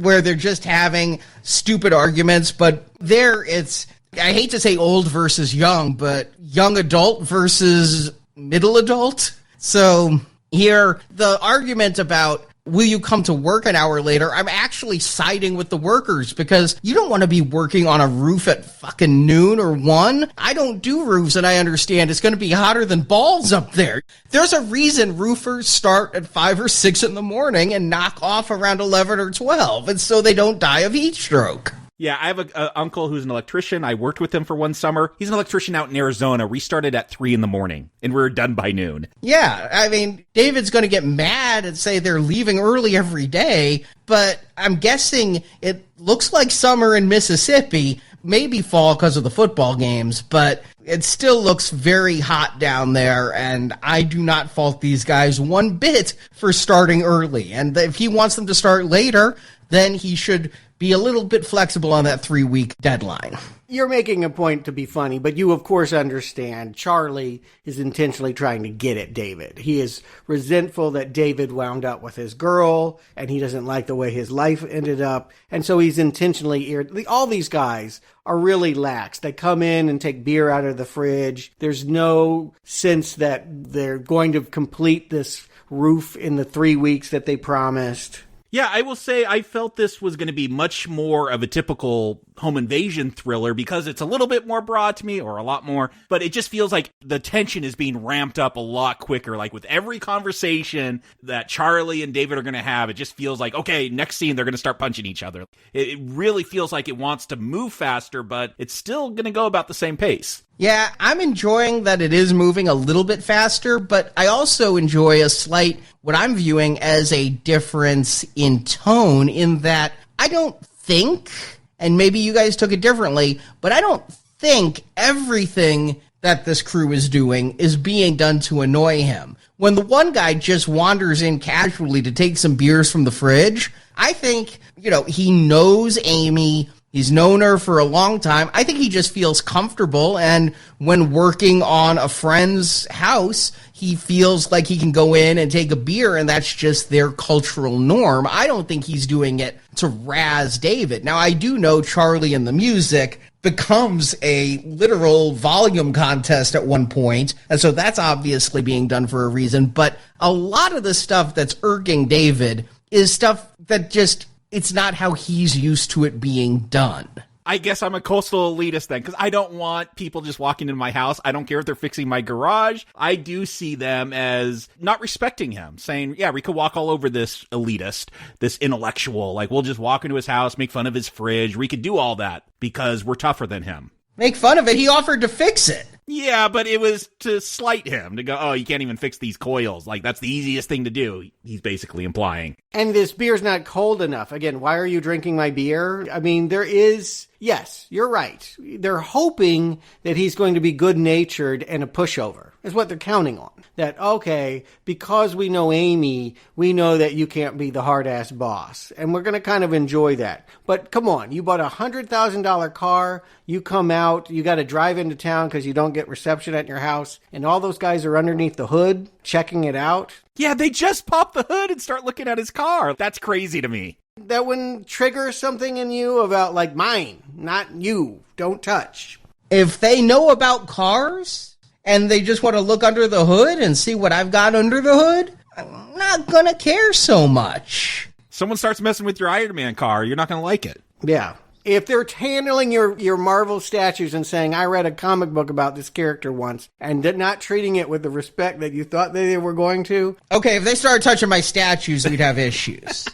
where they're just having stupid arguments, but there it's, I hate to say old versus young, but young adult versus middle adult. So here, the argument about will you come to work an hour later, I'm actually siding with the workers, because you don't want to be working on a roof at fucking noon or 1. I don't do roofs, and I understand it's going to be hotter than balls up there. There's a reason roofers start at 5 or 6 in the morning and knock off around 11 or 12, and so they don't die of heat stroke. Yeah, I have a uncle who's an electrician. I worked with him for one summer. He's an electrician out in Arizona. We started at 3 a.m, and we were done by noon. Yeah, I mean, David's going to get mad and say they're leaving early every day, but I'm guessing it looks like summer in Mississippi, maybe fall because of the football games, but it still looks very hot down there, and I do not fault these guys one bit for starting early. And if he wants them to start later, then he should be a little bit flexible on that 3-week deadline. You're making a point to be funny, but you of course understand Charlie is intentionally trying to get at David. He is resentful that David wound up with his girl, and he doesn't like the way his life ended up, and so he's intentionally all these guys are really lax. They come in and take beer out of the fridge. There's no sense that they're going to complete this roof in the 3 weeks that they promised. Yeah, I will say I felt this was going to be much more of a typical home invasion thriller because it's a little bit more broad to me, or a lot more, but it just feels like the tension is being ramped up a lot quicker. Like with every conversation that Charlie and David are going to have, it just feels like, okay, next scene, they're going to start punching each other. It really feels like it wants to move faster, but it's still going to go about the same pace. Yeah, I'm enjoying that it is moving a little bit faster, but I also enjoy a slight, what I'm viewing as a difference in tone, in that I don't think, and maybe you guys took it differently, but I don't think everything that this crew is doing is being done to annoy him. When the one guy just wanders in casually to take some beers from the fridge, I think, he knows Amy. He's known her for a long time. I think he just feels comfortable, and when working on a friend's house, he feels like he can go in and take a beer, and that's just their cultural norm. I don't think he's doing it to razz David. Now, I do know Charlie and the Music becomes a literal volume contest at one point, and so that's obviously being done for a reason, but a lot of the stuff that's irking David is stuff that just... it's not how he's used to it being done. I guess I'm a coastal elitist then, because I don't want people just walking into my house. I don't care if they're fixing my garage. I do see them as not respecting him, saying, yeah, we could walk all over this elitist, this intellectual. Like, we'll just walk into his house, make fun of his fridge. We could do all that because we're tougher than him. Make fun of it? He offered to fix it. Yeah, but it was to slight him, to go, oh, you can't even fix these coils. Like, that's the easiest thing to do, he's basically implying. And this beer's not cold enough. Again, why are you drinking my beer? I mean, there is... yes, you're right. They're hoping that he's going to be good-natured and a pushover, is what they're counting on. That, okay, because we know Amy, we know that you can't be the hard-ass boss. And we're going to kind of enjoy that. But come on, you bought a $100,000 car, you come out, you got to drive into town because you don't get reception at your house, and all those guys are underneath the hood checking it out. Yeah, they just pop the hood and start looking at his car. That's crazy to me. That wouldn't trigger something in you about, like, mine, not you, don't touch. If they know about cars and they just want to look under the hood and see what I've got under the hood, I'm not going to care so much. Someone starts messing with your Iron Man car, you're not going to like it. Yeah. If they're handling your Marvel statues and saying, I read a comic book about this character once, and not treating it with the respect that you thought they were going to. Okay, if they started touching my statues, we'd have issues.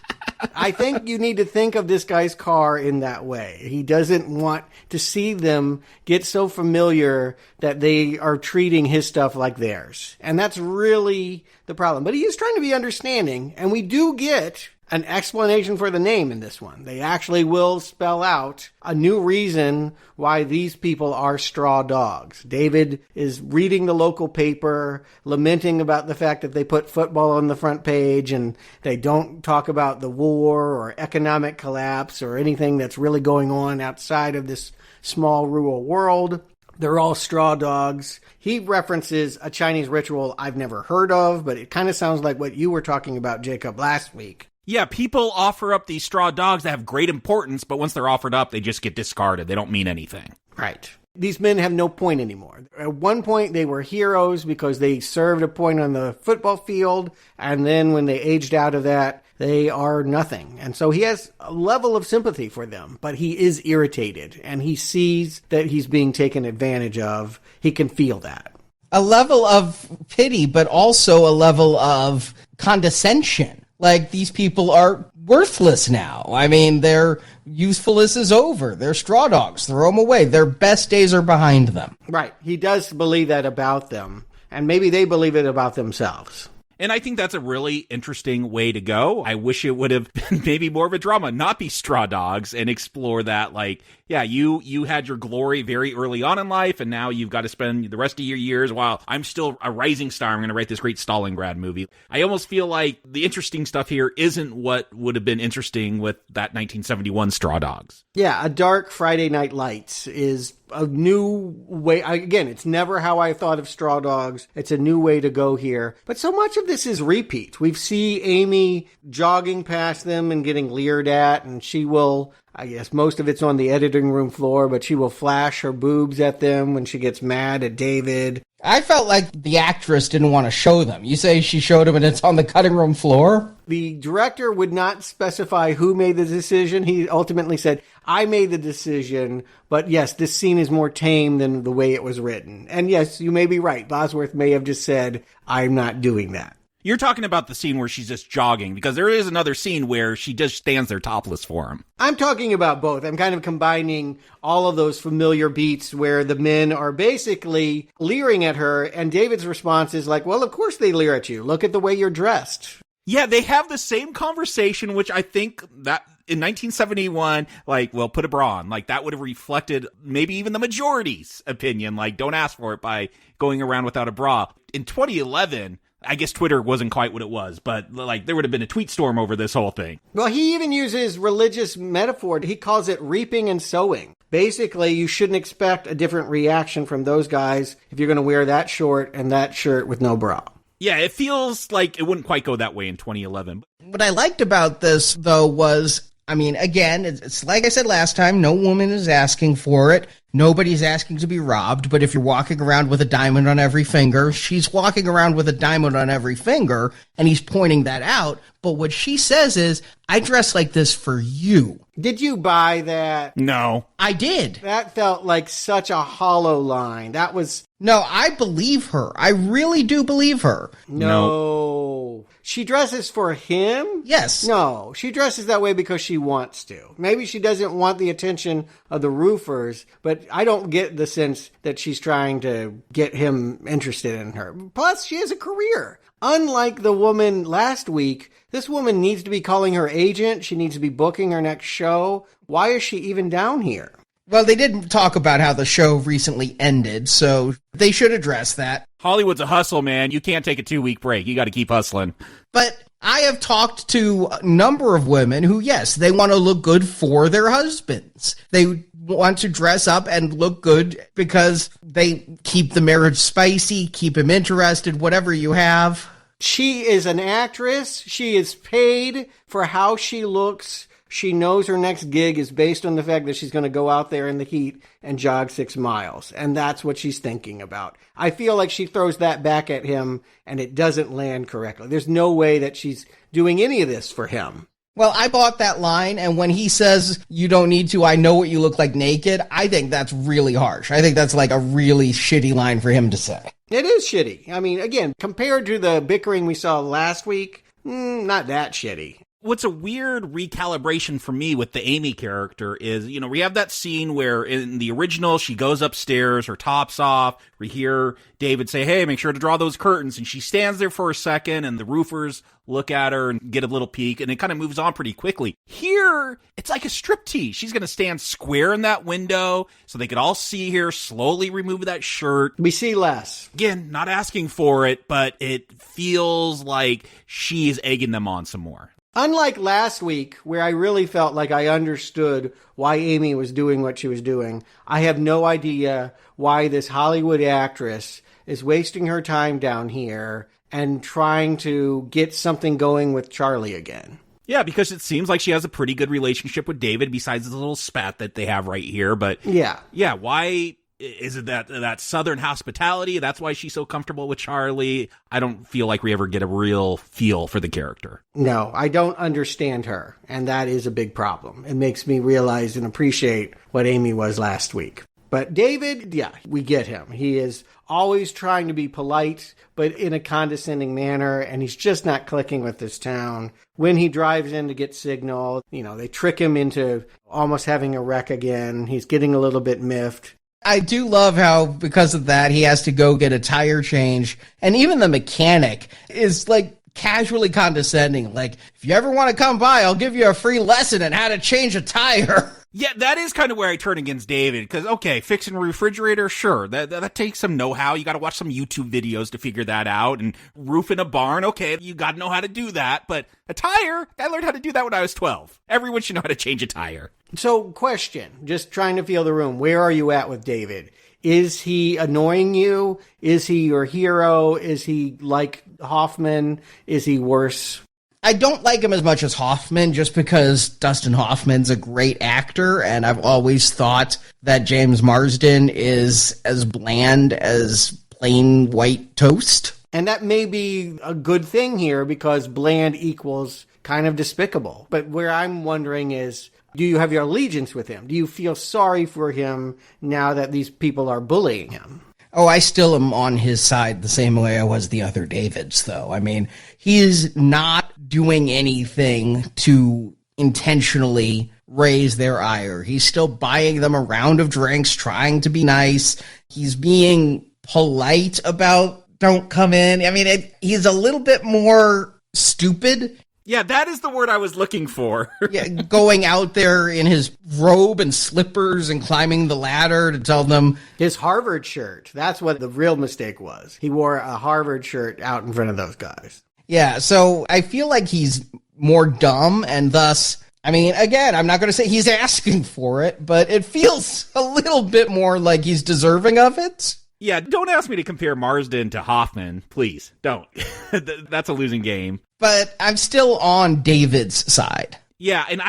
I think you need to think of this guy's car in that way. He doesn't want to see them get so familiar that they are treating his stuff like theirs. And that's really the problem. But he is trying to be understanding, and we do get an explanation for the name in this one. They actually will spell out a new reason why these people are straw dogs. David is reading the local paper, lamenting about the fact that they put football on the front page and they don't talk about the war or economic collapse or anything that's really going on outside of this small rural world. They're all straw dogs. He references a Chinese ritual I've never heard of, but it kind of sounds like what you were talking about, Jacob, last week. Yeah, people offer up these straw dogs that have great importance, but once they're offered up, they just get discarded. They don't mean anything. Right. These men have no point anymore. At one point, they were heroes because they served a point on the football field, and then when they aged out of that, they are nothing. And so he has a level of sympathy for them, but he is irritated, and he sees that he's being taken advantage of. He can feel that. A level of pity, but also a level of condescension. Like, these people are worthless now. I mean, their usefulness is over. They're straw dogs. Throw them away. Their best days are behind them. Right. He does believe that about them, and maybe they believe it about themselves. And I think that's a really interesting way to go. I wish it would have been maybe more of a drama, not be straw dogs, and explore that, like, yeah, you had your glory very early on in life, and now you've got to spend the rest of your years while I'm still a rising star. I'm going to write this great Stalingrad movie. I almost feel like the interesting stuff here isn't what would have been interesting with that 1971 Straw Dogs. Yeah, a dark Friday Night Lights is a new way. Again, it's never how I thought of Straw Dogs. It's a new way to go here. But so much of this is repeat. We see Amy jogging past them and getting leered at, and she will, I guess most of it's on the editing room floor, but she will flash her boobs at them when she gets mad at David. I felt like the actress didn't want to show them. You say she showed them and it's on the cutting room floor? The director would not specify who made the decision. He ultimately said, I made the decision, but yes, this scene is more tame than the way it was written. And yes, you may be right. Bosworth may have just said, I'm not doing that. You're talking about the scene where she's just jogging, because there is another scene where she just stands there topless for him. I'm talking about both. I'm kind of combining all of those familiar beats where the men are basically leering at her, and David's response is like, well, of course they leer at you. Look at the way you're dressed. Yeah, they have the same conversation, which I think that in 1971, like, well, put a bra on. Like, that would have reflected maybe even the majority's opinion. Like, don't ask for it by going around without a bra. In 2011... I guess Twitter wasn't quite what it was, but like there would have been a tweet storm over this whole thing. Well, he even uses religious metaphor. He calls it reaping and sowing. Basically, you shouldn't expect a different reaction from those guys if you're going to wear that short and that shirt with no bra. Yeah, it feels like it wouldn't quite go that way in 2011. What I liked about this, though, was, I mean, again, it's like I said last time, no woman is asking for it. Nobody's asking to be robbed, but if you're walking around with a diamond on every finger, she's walking around with a diamond on every finger, and he's pointing that out. But what she says is, I dress like this for you. Did you buy that? No. I did. That felt like such a hollow line. That was... No, I believe her. I really do believe her. No. She dresses for him? Yes. No, she dresses that way because she wants to. Maybe she doesn't want the attention of the roofers, but I don't get the sense that she's trying to get him interested in her. Plus, she has a career. Unlike the woman last week, this woman needs to be calling her agent. She needs to be booking her next show. Why is she even down here? Well, they didn't talk about how the show recently ended, so they should address that. Hollywood's a hustle, man. You can't take a 2-week break. You got to keep hustling. But I have talked to a number of women who, yes, they want to look good for their husbands. They want to dress up and look good because they keep the marriage spicy, keep him interested, whatever you have. She is an actress. She is paid for how she looks. She knows her next gig is based on the fact that she's going to go out there in the heat and jog 6 miles. And that's what she's thinking about. I feel like she throws that back at him and it doesn't land correctly. There's no way that she's doing any of this for him. Well, I bought that line, and when he says, you don't need to, I know what you look like naked, I think that's really harsh. I think that's like a really shitty line for him to say. It is shitty. I mean, again, compared to the bickering we saw last week, not that shitty. What's a weird recalibration for me with the Amy character is, you know, we have that scene where in the original, she goes upstairs, her top's off. We hear David say, hey, make sure to draw those curtains. And she stands there for a second and the roofers look at her and get a little peek and it kind of moves on pretty quickly. Here, it's like a striptease. She's going to stand square in that window so they could all see her, slowly remove that shirt. We see less. Again, not asking for it, but it feels like she's egging them on some more. Unlike last week, where I really felt like I understood why Amy was doing what she was doing, I have no idea why this Hollywood actress is wasting her time down here and trying to get something going with Charlie again. Yeah, because it seems like she has a pretty good relationship with David, besides the little spat that they have right here. But yeah, why... Is it that Southern hospitality? That's why she's so comfortable with Charlie. I don't feel like we ever get a real feel for the character. No, I don't understand her. And that is a big problem. It makes me realize and appreciate what Amy was last week. But David, yeah, we get him. He is always trying to be polite, but in a condescending manner, and he's just not clicking with this town. When he drives in to get signal, they trick him into almost having a wreck again. He's getting a little bit miffed. I do love how, because of that, he has to go get a tire change. And even the mechanic is like casually condescending. Like, if you ever want to come by, I'll give you a free lesson on how to change a tire. Yeah, that is kind of where I turn against David, because, okay, fixing a refrigerator, sure, that takes some know-how. You got to watch some YouTube videos to figure that out, and roofing a barn, okay, you got to know how to do that, but a tire, I learned how to do that when I was 12. Everyone should know how to change a tire. So, question, just trying to feel the room, where are you at with David? Is he annoying you? Is he your hero? Is he like Hoffman? Is he worse? I don't like him as much as Hoffman, just because Dustin Hoffman's a great actor, and I've always thought that James Marsden is as bland as plain white toast. And that may be a good thing here, because bland equals kind of despicable. But where I'm wondering is, do you have your allegiance with him? Do you feel sorry for him now that these people are bullying him? Oh, I still am on his side the same way I was the other Davids, though. I mean, he's not doing anything to intentionally raise their ire. He's still buying them a round of drinks, trying to be nice. He's being polite about don't come in. I mean, he's a little bit more stupid. Yeah, that is the word I was looking for. Yeah, going out there in his robe and slippers and climbing the ladder to tell them... His Harvard shirt. That's what the real mistake was. He wore a Harvard shirt out in front of those guys. Yeah, so I feel like he's more dumb, and thus... I mean, again, I'm not going to say he's asking for it, but it feels a little bit more like he's deserving of it. Yeah, don't ask me to compare Marsden to Hoffman. Please, don't. That's a losing game. But I'm still on David's side. Yeah, and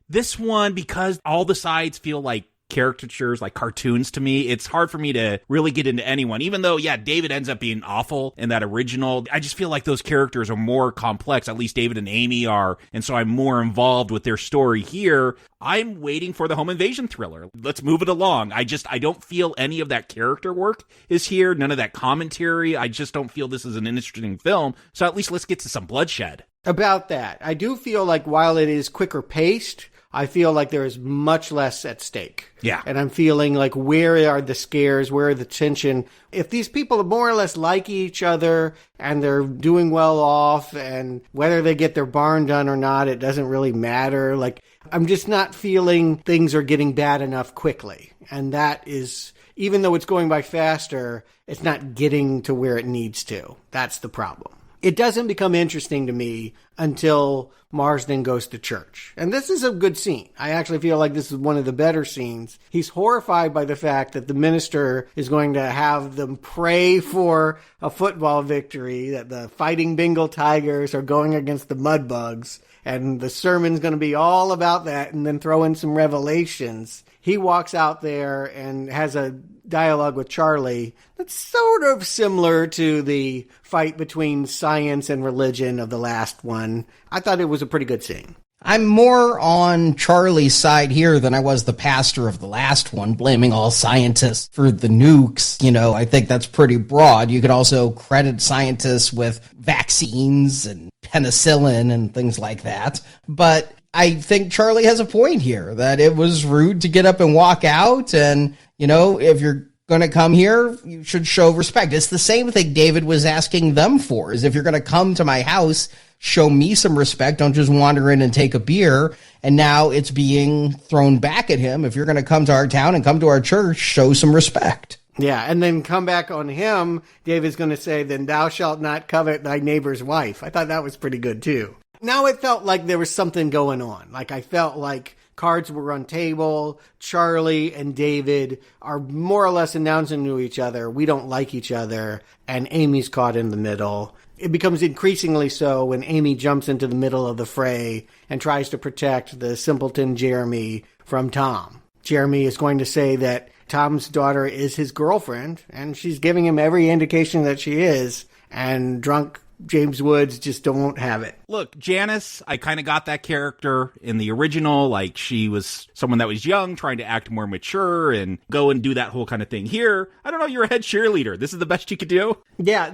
this one, because all the sides feel like caricatures, like cartoons to me, it's hard for me to really get into anyone. Even though, yeah, David ends up being awful in that original, I just feel like those characters are more complex. At least David and Amy are, and so I'm more involved with their story here. I'm waiting for the home invasion thriller. Let's move it along. I don't feel any of that character work is here, none of that commentary. I just don't feel this is an interesting film, so at least let's get to some bloodshed. About that, I do feel like while it is quicker paced, I feel like there is much less at stake. Yeah. And I'm feeling like, where are the scares? Where are the tension? If these people more or less like each other and they're doing well off, and whether they get their barn done or not, it doesn't really matter. Like, I'm just not feeling things are getting bad enough quickly. And that is, even though it's going by faster, it's not getting to where it needs to. That's the problem. It doesn't become interesting to me until Marsden goes to church. And this is a good scene. I actually feel like this is one of the better scenes. He's horrified by the fact that the minister is going to have them pray for a football victory, that the Fighting Bengal Tigers are going against the Mudbugs, and the sermon's going to be all about that, and then throw in some revelations. He walks out there and has a dialogue with Charlie that's sort of similar to the fight between science and religion of the last one. I thought it was a pretty good scene. I'm more on Charlie's side here than I was the pastor of the last one, blaming all scientists for the nukes. I think that's pretty broad. You could also credit scientists with vaccines and penicillin and things like that. But I think Charlie has a point here, that it was rude to get up and walk out, and, if you're going to come here, you should show respect. It's the same thing David was asking them for, is if you're going to come to my house, show me some respect. Don't just wander in and take a beer. And now it's being thrown back at him. If you're going to come to our town and come to our church, show some respect. Yeah, and then come back on him, David's going to say, then thou shalt not covet thy neighbor's wife. I thought that was pretty good, too. Now it felt like there was something going on. Like, I felt like cards were on table. Charlie and David are more or less announcing to each other, we don't like each other, and Amy's caught in the middle. It becomes increasingly so when Amy jumps into the middle of the fray and tries to protect the simpleton Jeremy from Tom. Jeremy is going to say that Tom's daughter is his girlfriend, and she's giving him every indication that she is, and drunk James Woods just don't have it. Look, Janice, I kind of got that character in the original. Like, she was someone that was young, trying to act more mature and go and do that whole kind of thing. Here, I don't know, you're a head cheerleader. This is the best you could do? Yeah,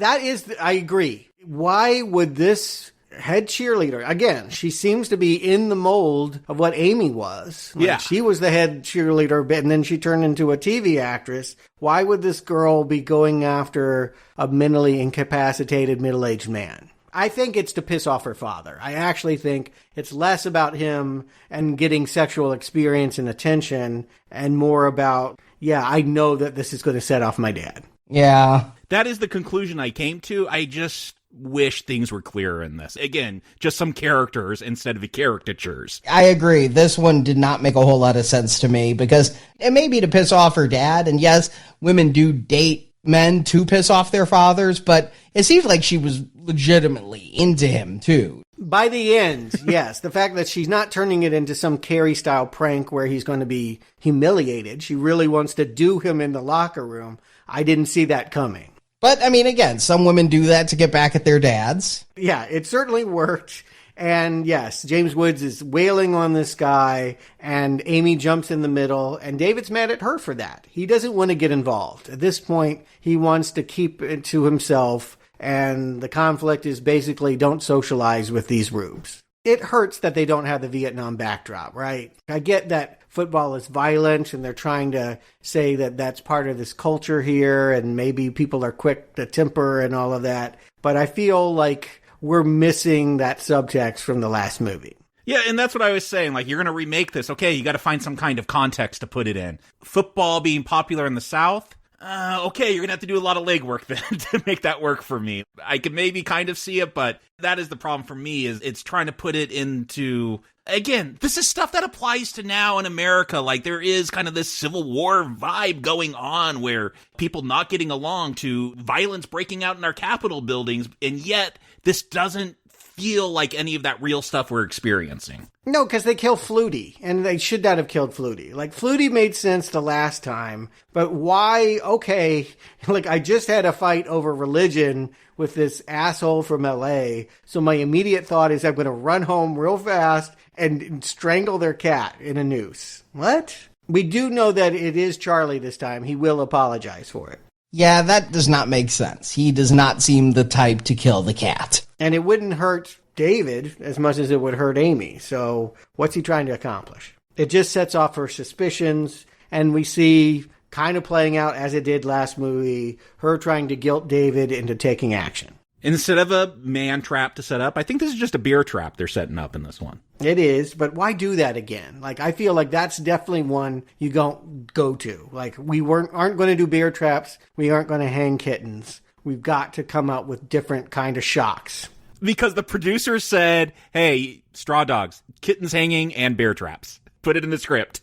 I agree. Why would this head cheerleader, again, she seems to be in the mold of what Amy was. Like, yeah. She was the head cheerleader, and then she turned into a TV actress. Why would this girl be going after a mentally incapacitated middle-aged man? I think it's to piss off her father. I actually think it's less about him and getting sexual experience and attention and more about, yeah, I know that this is going to set off my dad. Yeah. That is the conclusion I came to. I just wish things were clearer in this. Again, just some characters instead of caricatures. I agree. This one did not make a whole lot of sense to me because it may be to piss off her dad. And yes, women do date men to piss off their fathers, but it seems like she was legitimately into him too. By the end, yes. The fact that she's not turning it into some Carrie-style prank where he's going to be humiliated. She really wants to do him in the locker room. I didn't see that coming. But, I mean, again, some women do that to get back at their dads. Yeah, it certainly worked. And yes, James Woods is wailing on this guy, and Amy jumps in the middle, and David's mad at her for that. He doesn't want to get involved. At this point, he wants to keep it to himself, and the conflict is basically don't socialize with these rubes. It hurts that they don't have the Vietnam backdrop, right? I get that football is violent and they're trying to say that that's part of this culture here and maybe people are quick to temper and all of that. But I feel like we're missing that subtext from the last movie. Yeah, and that's what I was saying. Like, you're going to remake this. Okay, you got to find some kind of context to put it in. Football being popular in the South? Okay, you're going to have to do a lot of legwork then to make that work for me. I could maybe kind of see it, but that is the problem for me, is it's trying to put it into... Again, this is stuff that applies to now in America. Like, there is kind of this Civil War vibe going on where people not getting along to violence breaking out in our Capitol buildings, and yet this doesn't feel like any of that real stuff we're experiencing. No, because they kill Flutie, and they should not have killed Flutie. Like, Flutie made sense the last time, but why? Okay, like, I just had a fight over religion with this asshole from LA, so my immediate thought is I'm going to run home real fast and strangle their cat in a noose. What? We do know that it is Charlie this time. He will apologize for it. Yeah, that does not make sense. He does not seem the type to kill the cat. And it wouldn't hurt David as much as it would hurt Amy. So what's he trying to accomplish? It just sets off her suspicions, and we see, kind of playing out as it did last movie, her trying to guilt David into taking action. Instead of a man trap to set up, I think this is just a beer trap they're setting up in this one. It is, but why do that again? Like, I feel like that's definitely one you don't go to. Like, we aren't going to do beer traps. We aren't going to hang kittens. We've got to come up with different kind of shocks. Because the producers said, hey, straw dogs, kittens hanging, and bear traps. Put it in the script.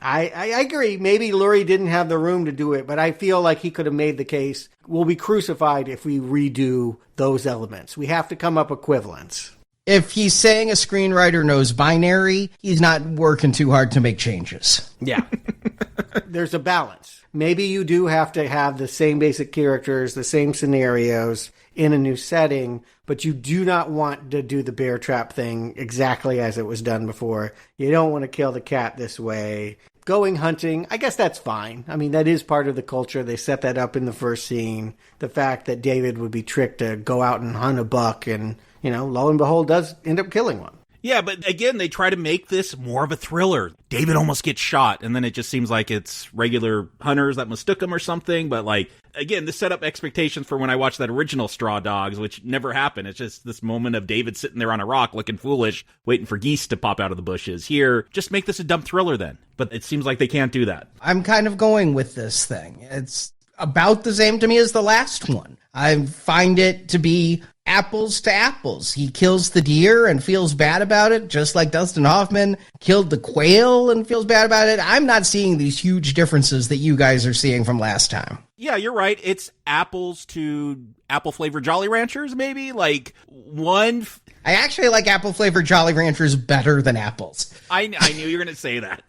I agree. Maybe Lurie didn't have the room to do it, but I feel like he could have made the case, we'll be crucified if we redo those elements. We have to come up equivalents. If he's saying a screenwriter knows binary, he's not working too hard to make changes. Yeah. There's a balance. Maybe you do have to have the same basic characters, the same scenarios in a new setting, but you do not want to do the bear trap thing exactly as it was done before. You don't want to kill the cat this way. Going hunting, I guess that's fine. I mean, that is part of the culture. They set that up in the first scene. The fact that David would be tricked to go out and hunt a buck and, you know, lo and behold, does end up killing one. Yeah, but again, they try to make this more of a thriller. David almost gets shot, and then it just seems like it's regular hunters that mistook him or something. But, like, again, this set up expectations for when I watched that original Straw Dogs, which never happened. It's just this moment of David sitting there on a rock looking foolish, waiting for geese to pop out of the bushes. Here, just make this a dumb thriller then. But it seems like they can't do that. I'm kind of going with this thing. It's about the same to me as the last one. I find it to be apples to apples. He kills the deer and feels bad about it, just like Dustin Hoffman killed the quail and feels bad about it. I'm not seeing these huge differences that you guys are seeing from last time. Yeah, you're right. It's apples to apple-flavored Jolly Ranchers, maybe? Like, one... I actually like apple-flavored Jolly Ranchers better than apples. I knew you were going to say that.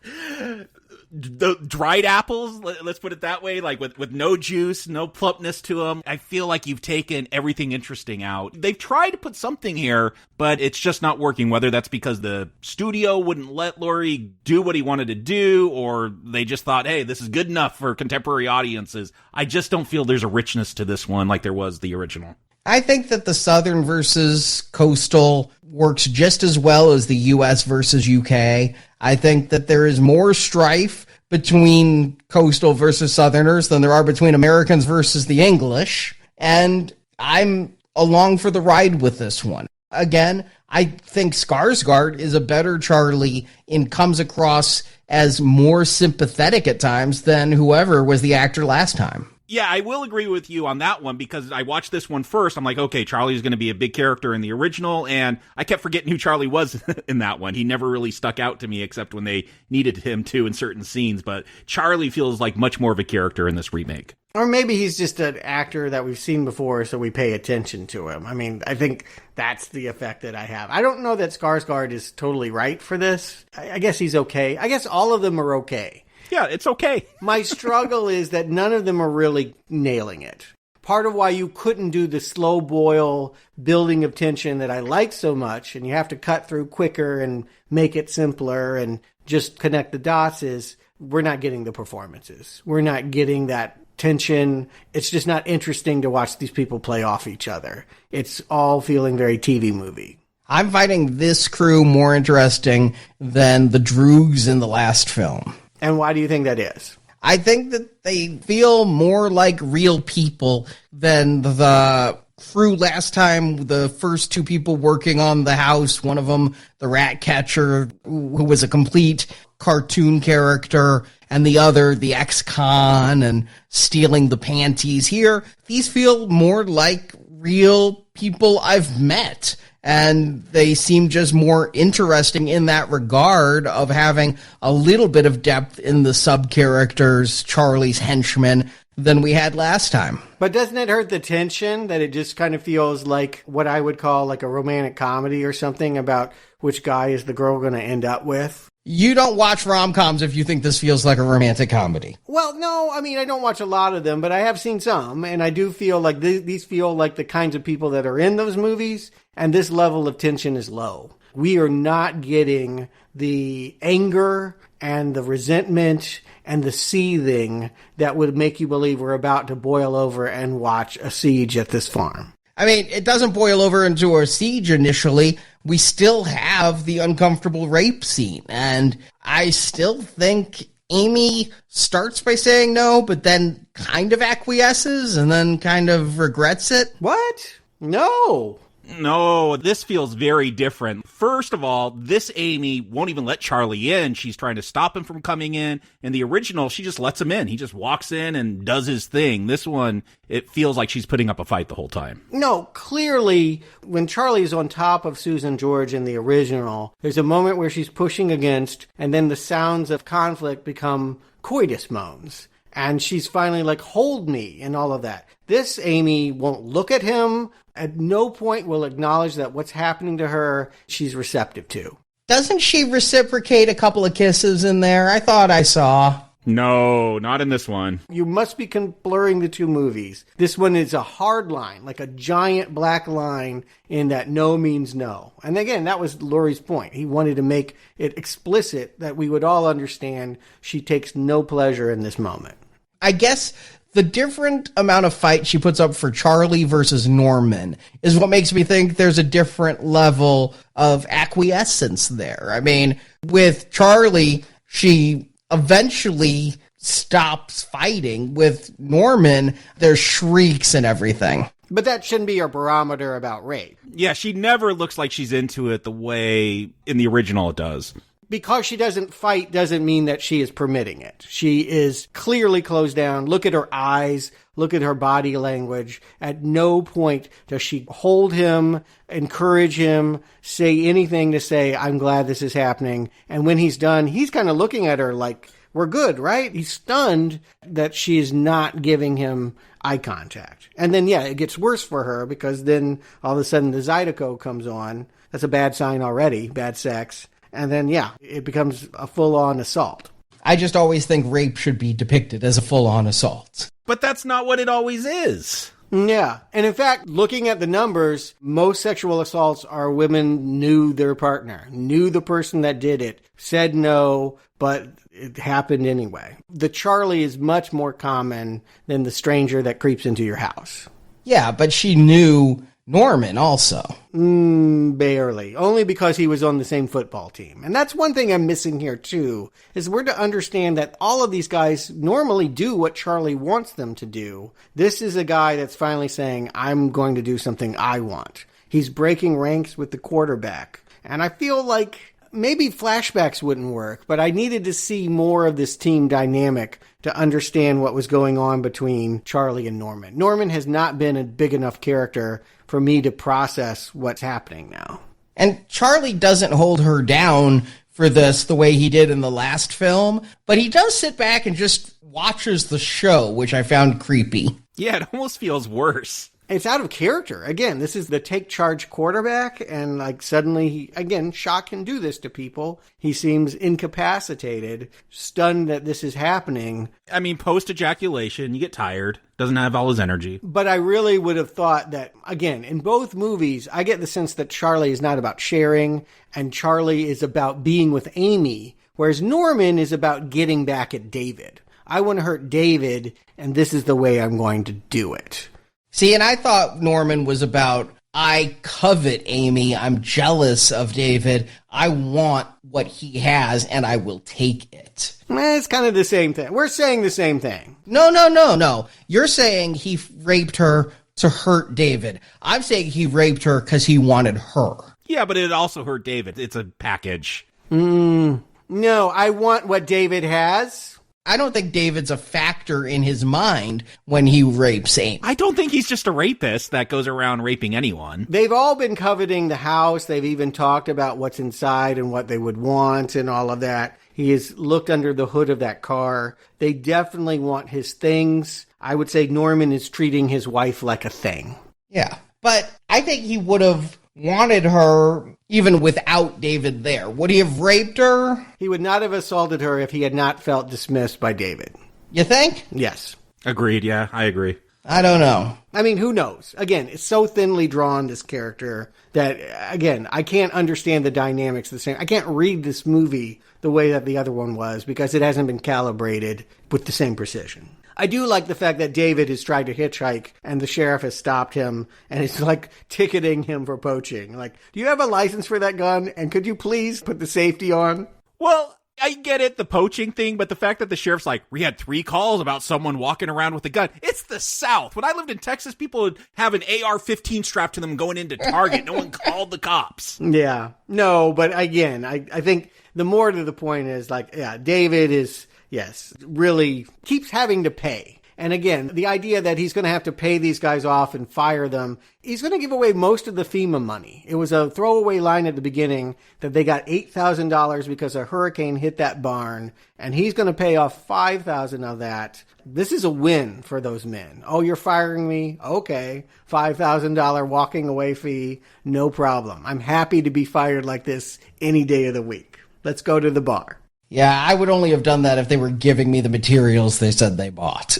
the dried apples, let's put it that way, like with no juice, no plumpness to them. I feel like you've taken everything interesting out. They've tried to put something here, but it's just not working, whether that's because the studio wouldn't let Lurie do what he wanted to do, or they just thought, hey, this is good enough for contemporary audiences. I just don't feel there's a richness to this one like there was the original. I think that the Southern versus Coastal works just as well as the U.S. versus UK. I think that there is more strife between Coastal versus Southerners than there are between Americans versus the English. And I'm along for the ride with this one. Again, I think Skarsgård is a better Charlie and comes across as more sympathetic at times than whoever was the actor last time. Yeah, I will agree with you on that one, because I watched this one first. I'm like, okay, Charlie's going to be a big character in the original, and I kept forgetting who Charlie was in that one. He never really stuck out to me except when they needed him to in certain scenes, but Charlie feels like much more of a character in this remake. Or maybe he's just an actor that we've seen before, so we pay attention to him. I mean, I think that's the effect that I have. I don't know that Skarsgård is totally right for this. I guess he's okay. I guess all of them are okay. Yeah, it's okay. My struggle is that none of them are really nailing it. Part of why you couldn't do the slow boil building of tension that I like so much, and you have to cut through quicker and make it simpler and just connect the dots, is we're not getting the performances. We're not getting that tension. It's just not interesting to watch these people play off each other. It's all feeling very TV movie. I'm finding this crew more interesting than the Droogs in the last film. And why do you think that is? I think that they feel more like real people than the crew last time. The first two people working on the house, one of them, the rat catcher, who was a complete cartoon character, and the other, the ex-con and stealing the panties. Here, these feel more like real people I've met. And they seem just more interesting in that regard of having a little bit of depth in the sub-characters, Charlie's henchmen, than we had last time. But doesn't it hurt the tension that it just kind of feels like what I would call like a romantic comedy or something about which guy is the girl going to end up with? You don't watch rom-coms if you think this feels like a romantic comedy. Well, no, I mean, I don't watch a lot of them, but I have seen some, and I do feel like these feel like the kinds of people that are in those movies, and this level of tension is low. We are not getting the anger and the resentment and the seething that would make you believe we're about to boil over and watch a siege at this farm. I mean, it doesn't boil over into a siege initially. We still have the uncomfortable rape scene. And I still think Amy starts by saying no, but then kind of acquiesces and then kind of regrets it. What? No. No, this feels very different. First of all, this Amy won't even let Charlie in. She's trying to stop him from coming in. In the original, she just lets him in. He just walks in and does his thing. This one, it feels like she's putting up a fight the whole time. No, clearly, when Charlie's on top of Susan George in the original, there's a moment where she's pushing against, and then the sounds of conflict become coitus moans. And she's finally like, hold me, and all of that. This Amy won't look at him. At no point will acknowledge that what's happening to her, she's receptive to. Doesn't she reciprocate a couple of kisses in there? I thought I saw. No, not in this one. You must be blurring the two movies. This one is a hard line, like a giant black line in that no means no. And again, that was Lurie's point. He wanted to make it explicit that we would all understand she takes no pleasure in this moment. I guess the different amount of fight she puts up for Charlie versus Norman is what makes me think there's a different level of acquiescence there. I mean, with Charlie, she eventually stops fighting. With Norman, there's shrieks and everything. But that shouldn't be a barometer about rape. Yeah, she never looks like she's into it the way in the original it does. Because she doesn't fight doesn't mean that she is permitting it. She is clearly closed down. Look at her eyes. Look at her body language. At no point does she hold him, encourage him, say anything to say, I'm glad this is happening. And when he's done, he's kind of looking at her like, we're good, right? He's stunned that she's not giving him eye contact. And then, yeah, it gets worse for her because then all of a sudden the Zydeco comes on. That's a bad sign already, bad sex. And then, yeah, it becomes a full-on assault. I just always think rape should be depicted as a full-on assault. But that's not what it always is. Yeah. And in fact, looking at the numbers, most sexual assaults are women knew their partner, knew the person that did it, said no, but it happened anyway. The Charlie is much more common than the stranger that creeps into your house. Yeah, but she knew Norman also. Barely. Only because he was on the same football team. And that's one thing I'm missing here, too, is we're to understand that all of these guys normally do what Charlie wants them to do. This is a guy that's finally saying, I'm going to do something I want. He's breaking ranks with the quarterback. And I feel like maybe flashbacks wouldn't work, but I needed to see more of this team dynamic to understand what was going on between Charlie and Norman. Norman has not been a big enough character for me to process what's happening now. And Charlie doesn't hold her down for this the way he did in the last film, but he does sit back and just watches the show, which I found creepy. Yeah, it almost feels worse. It's out of character. Again, this is the take charge quarterback, and like suddenly, shock can do this to people. He seems incapacitated, stunned that this is happening. I mean, post-ejaculation, you get tired, doesn't have all his energy. But I really would have thought that, again, in both movies, I get the sense that Charlie is not about sharing, and Charlie is about being with Amy, whereas Norman is about getting back at David. I want to hurt David, and this is the way I'm going to do it. See, and I thought Norman was about, I covet Amy, I'm jealous of David, I want what he has, and I will take it. It's kind of the same thing. We're saying the same thing. No. You're saying he raped her to hurt David. I'm saying he raped her because he wanted her. Yeah, but it also hurt David. It's a package. No, I want what David has. I don't think David's a factor in his mind when he rapes Amy. I don't think he's just a rapist that goes around raping anyone. They've all been coveting the house. They've even talked about what's inside and what they would want and all of that. He has looked under the hood of that car. They definitely want his things. I would say Norman is treating his wife like a thing. Yeah, but I think he would have wanted her even without David there. Would he have raped her? He would not have assaulted her if he had not felt dismissed by David. You think? Yes. Agreed, yeah, I agree. I don't know. I mean, who knows? Again, it's so thinly drawn, this character, that, again, I can't understand the dynamics the same. I can't read this movie the way that the other one was because it hasn't been calibrated with the same precision. I do like the fact that David has tried to hitchhike and the sheriff has stopped him and is like ticketing him for poaching. Like, do you have a license for that gun? And could you please put the safety on? Well, I get it, the poaching thing, but the fact that the sheriff's like, we had 3 calls about someone walking around with a gun. It's the South. When I lived in Texas, people would have an AR-15 strapped to them going into Target. No one called the cops. Yeah. No, but again, I think the more to the point is like, yeah, David is... Yes, really keeps having to pay. And again, the idea that he's going to have to pay these guys off and fire them, he's going to give away most of the FEMA money. It was a throwaway line at the beginning that they got $8,000 because a hurricane hit that barn, and he's going to pay off $5,000 of that. This is a win for those men. Oh, you're firing me? Okay. $5,000 walking away fee, no problem. I'm happy to be fired like this any day of the week. Let's go to the bar. Yeah, I would only have done that if they were giving me the materials they said they bought.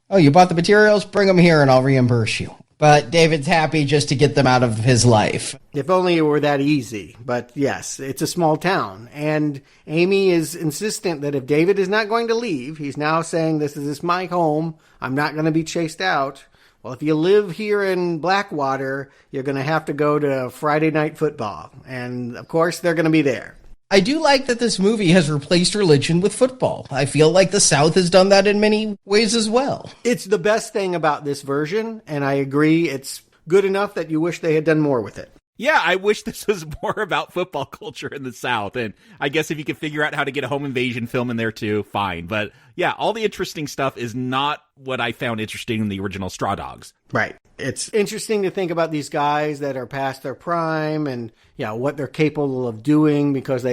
Oh, you bought the materials? Bring them here and I'll reimburse you. But David's happy just to get them out of his life. If only it were that easy. But yes, it's a small town. And Amy is insistent that if David is not going to leave, he's now saying, this is my home. I'm not going to be chased out. Well, if you live here in Blackwater, you're going to have to go to Friday night football. And of course, they're going to be there. I do like that this movie has replaced religion with football. I feel like the South has done that in many ways as well. It's the best thing about this version, and I agree it's good enough that you wish they had done more with it. Yeah, I wish this was more about football culture in the South, and I guess if you could figure out how to get a home invasion film in there too, fine. But yeah, all the interesting stuff is not what I found interesting in the original Straw Dogs. Right. It's interesting to think about these guys that are past their prime and, what they're capable of doing because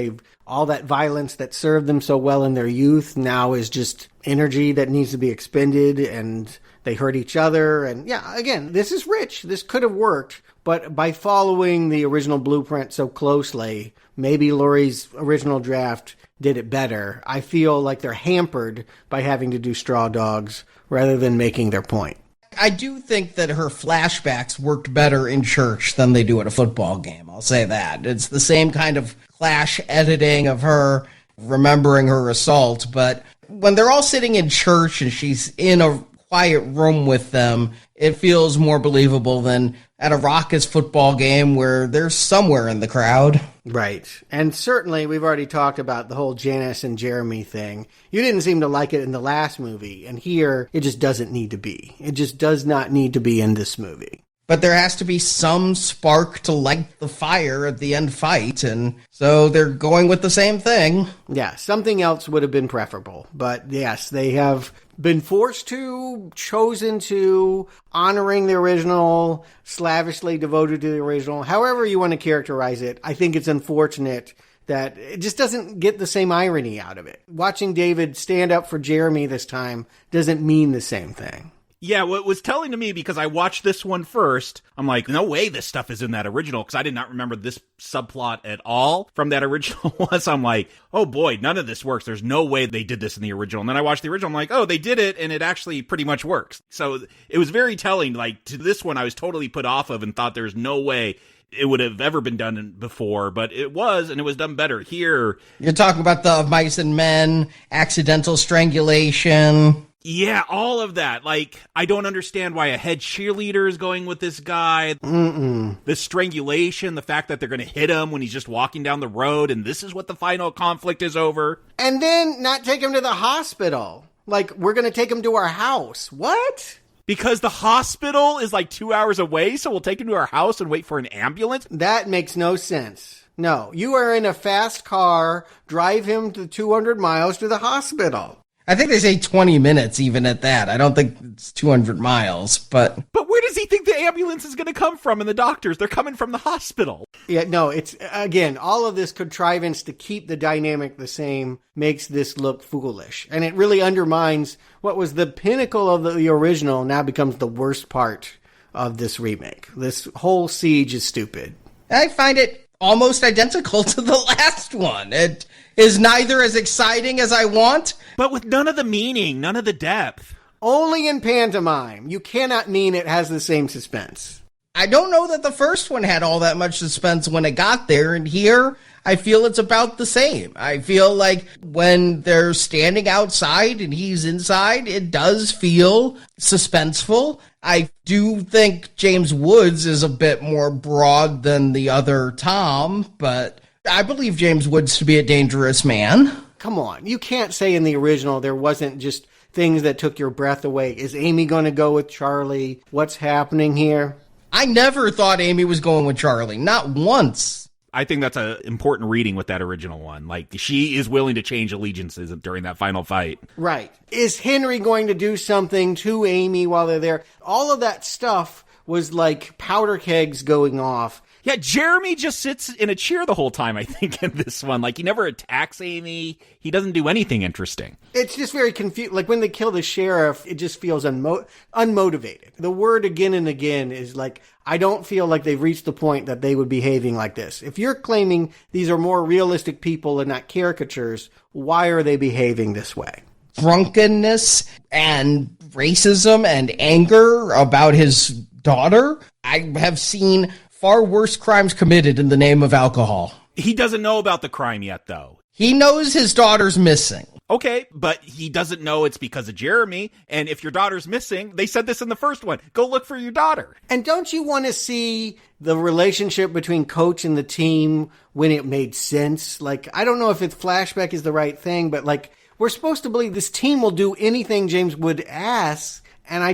all that violence that served them so well in their youth now is just energy that needs to be expended and they hurt each other. And again, this is rich. This could have worked, But by following the original blueprint so closely, maybe Lurie's original draft did it better. I feel like they're hampered by having to do straw dogs rather than making their point. I do think that her flashbacks worked better in church than they do at a football game. I'll say that. It's the same kind of clash editing of her remembering her assault, but when they're all sitting in church and she's in a quiet room with them, it feels more believable than at a raucous football game where they're somewhere in the crowd. Right. And certainly we've already talked about the whole Janice and Jeremy thing. You didn't seem to like it in the last movie, and here it just doesn't need to be. It just does not need to be in this movie. But there has to be some spark to light the fire at the end fight, and so they're going with the same thing. Yeah, something else would have been preferable. But yes, they have been forced to, chosen to, honoring the original, slavishly devoted to the original. However you want to characterize it, I think it's unfortunate that it just doesn't get the same irony out of it. Watching David stand up for Jeremy this time doesn't mean the same thing. Yeah, what was telling to me, because I watched this one first, I'm like, no way this stuff is in that original, because I did not remember this subplot at all from that original one. So I'm like, oh boy, none of this works. There's no way they did this in the original. And then I watched the original, I'm like, oh, they did it, and it actually pretty much works. So it was very telling. Like, to this one, I was totally put off of and thought there's no way it would have ever been done before, but it was, and it was done better. Here, you're talking about the Mice and Men, accidental strangulation. Yeah, all of that. Like, I don't understand why a head cheerleader is going with this guy. The strangulation, the fact that they're going to hit him when he's just walking down the road, and this is what the final conflict is over. And then not take him to the hospital. Like, we're going to take him to our house. What? Because the hospital is like 2 hours away, so we'll take him to our house and wait for an ambulance? That makes no sense. No, you are in a fast car, drive him to 200 miles to the hospital. I think they say 20 minutes even at that. I don't think it's 200 miles, but... But where does he think the ambulance is going to come from and the doctors? They're coming from the hospital. Yeah, no, it's, again, all of this contrivance to keep the dynamic the same makes this look foolish. And it really undermines what was the pinnacle of the original, now becomes the worst part of this remake. This whole siege is stupid. I find it almost identical to the last one. It is neither as exciting as I want, but with none of the meaning, none of the depth. Only in pantomime. You cannot mean it has the same suspense. I don't know that the first one had all that much suspense when it got there, and here I feel it's about the same. I feel like when they're standing outside and he's inside, it does feel suspenseful. I do think James Woods is a bit more broad than the other Tom, but I believe James Woods to be a dangerous man. Come on. You can't say in the original there wasn't just things that took your breath away. Is Amy going to go with Charlie? What's happening here? I never thought Amy was going with Charlie. Not once. I think that's an important reading with that original one. Like, she is willing to change allegiances during that final fight. Right. Is Henry going to do something to Amy while they're there? All of that stuff was like powder kegs going off. Yeah, Jeremy just sits in a chair the whole time, I think, in this one. Like, he never attacks Amy. He doesn't do anything interesting. It's just very confusing. Like, when they kill the sheriff, it just feels unmotivated. The word again and again is like, I don't feel like they've reached the point that they would be behaving like this. If you're claiming these are more realistic people and not caricatures, why are they behaving this way? Drunkenness and racism and anger about his daughter. I have seen far worse crimes committed in the name of alcohol. He doesn't know about the crime yet, though. He knows his daughter's missing. Okay, but he doesn't know it's because of Jeremy. And if your daughter's missing, they said this in the first one, go look for your daughter. And don't you want to see the relationship between coach and the team when it made sense? Like, I don't know if it's flashback is the right thing, but like, we're supposed to believe this team will do anything James Wood asks. And I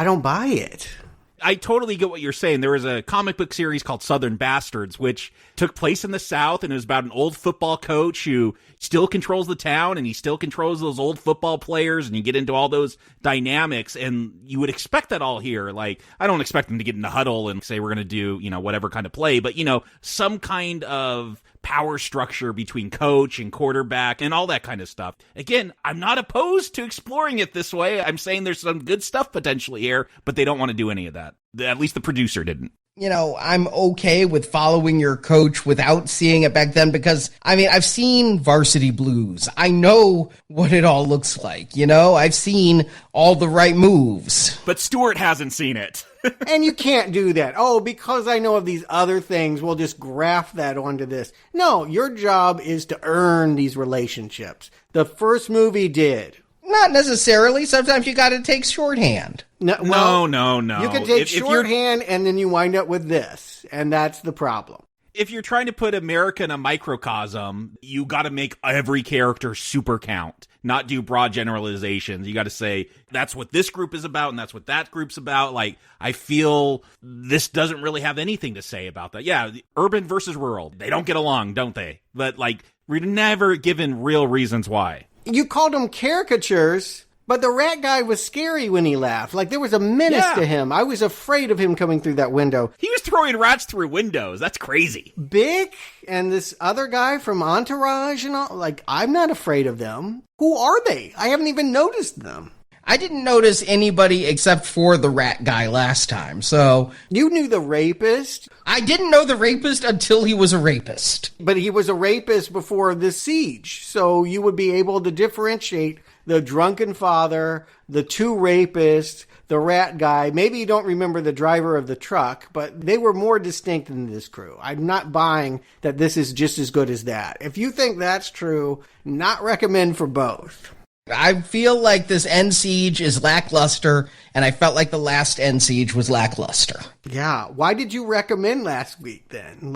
don't buy it. I totally get what you're saying. There was a comic book series called Southern Bastards, which took place in the South, and it was about an old football coach who still controls the town, and he still controls those old football players, and you get into all those dynamics, and you would expect that all here. Like, I don't expect them to get in the huddle and say we're going to do, whatever kind of play, but, some kind of power structure between coach and quarterback and all that kind of stuff. Again, I'm not opposed to exploring it this way. I'm saying there's some good stuff potentially here, but they don't want to do any of that. At least the producer didn't. I'm okay with following your coach without seeing it back then because, I've seen Varsity Blues. I know what it all looks like, I've seen all the right moves. But Stuart hasn't seen it. And you can't do that. Oh, because I know of these other things, we'll just graft that onto this. No, your job is to earn these relationships. The first movie did. Not necessarily. Sometimes you got to take shorthand. No. You can take shorthand and then you wind up with this. And that's the problem. If you're trying to put America in a microcosm, you got to make every character super count, not do broad generalizations. You got to say, that's what this group is about and that's what that group's about. Like, I feel this doesn't really have anything to say about that. Yeah, urban versus rural. They don't get along, don't they? But, we're never given real reasons why. You called them caricatures, but the rat guy was scary when he laughed. There was a menace to him. I was afraid of him coming through that window. He was throwing rats through windows. That's crazy. Bick and this other guy from Entourage and all. I'm not afraid of them. Who are they? I haven't even noticed them. I didn't notice anybody except for the rat guy last time, so... You knew the rapist. I didn't know the rapist until he was a rapist. But he was a rapist before the siege, so you would be able to differentiate the drunken father, the two rapists, the rat guy. Maybe you don't remember the driver of the truck, but they were more distinct than this crew. I'm not buying that this is just as good as that. If you think that's true, not recommend for both. I feel like this End Siege is lackluster, and I felt like the last End Siege was lackluster. Yeah. Why did you recommend last week then?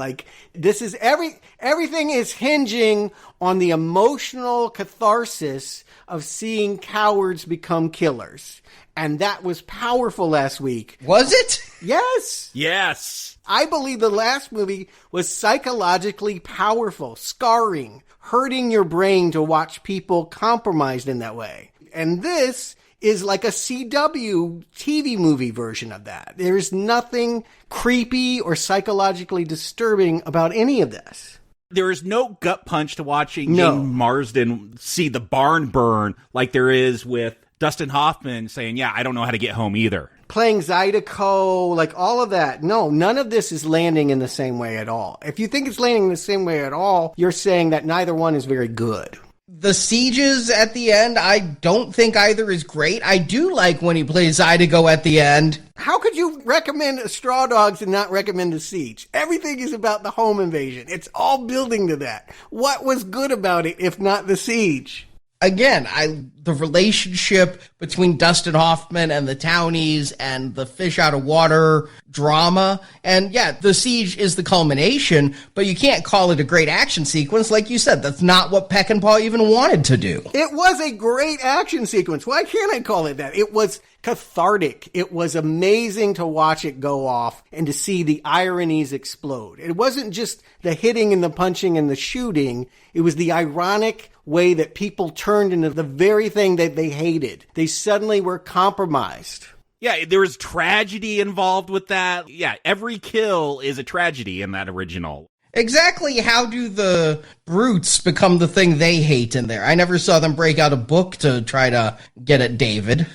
This is everything is hinging on the emotional catharsis of seeing cowards become killers. And that was powerful last week. Was it? Yes. Yes. I believe the last movie was psychologically powerful, scarring, hurting your brain to watch people compromised in that way. And this is like a CW TV movie version of that. There's nothing creepy or psychologically disturbing about any of this. There is no gut punch to watching James Marsden see the barn burn like there is with Dustin Hoffman saying, yeah, I don't know how to get home either. Playing Zydeco, all of that. No, none of this is landing in the same way at all. If you think it's landing in the same way at all, you're saying that neither one is very good. The sieges at the end, I don't think either is great. I do like when he plays Zydeco at the end. How could you recommend Straw Dogs and not recommend The Siege? Everything is about the home invasion. It's all building to that. What was good about it if not The Siege? Again, the relationship between Dustin Hoffman and the townies and the fish out of water drama. And yeah, The Siege is the culmination, but you can't call it a great action sequence. Like you said, that's not what Peckinpah even wanted to do. It was a great action sequence. Why can't I call it that? It was cathartic. It was amazing to watch it go off and to see the ironies explode. It wasn't just the hitting and the punching and the shooting. It was the ironic way that people turned into the very thing that they hated. They suddenly were compromised. Yeah, there was tragedy involved with that. Yeah, every kill is a tragedy in that original. Exactly how do the brutes become the thing they hate in there? I never saw them break out a book to try to get at David.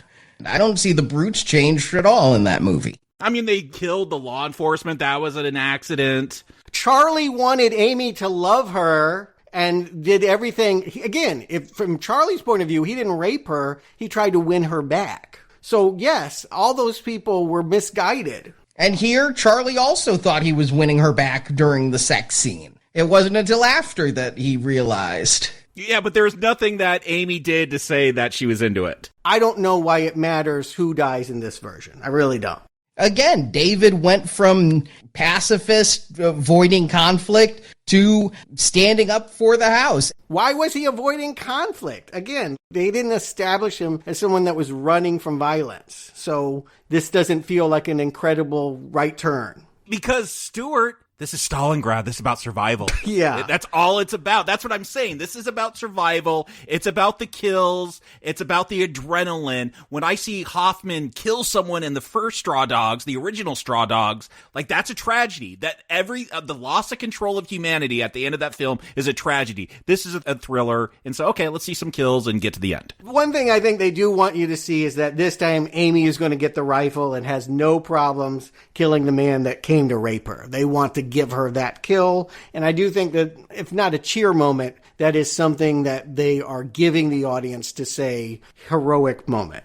I don't see the brutes changed at all in that movie. I mean, they killed the law enforcement. That was an accident. Charlie wanted Amy to love her and did everything. Again, if from Charlie's point of view, he didn't rape her. He tried to win her back. So yes, all those people were misguided. And here, Charlie also thought he was winning her back during the sex scene. It wasn't until after that he realized. Yeah, but there's nothing that Amy did to say that she was into it. I don't know why it matters who dies in this version. I really don't. Again, David went from pacifist, avoiding conflict, to standing up for the house. Why was he avoiding conflict? Again, they didn't establish him as someone that was running from violence. So this doesn't feel like an incredible right turn. Because Stuart This is Stalingrad. This is about survival. Yeah. That's all it's about. That's what I'm saying. This is about survival. It's about the kills. It's about the adrenaline. When I see Hoffman kill someone in the first Straw Dogs, the original Straw Dogs, like, that's a tragedy. That the loss of control of humanity at the end of that film is a tragedy. This is a thriller. And so, okay, let's see some kills and get to the end. One thing I think they do want you to see is that this time Amy is going to get the rifle and has no problems killing the man that came to rape her. They want to give her that kill. And I do think that, if not a cheer moment, that is something that they are giving the audience to say, heroic moment.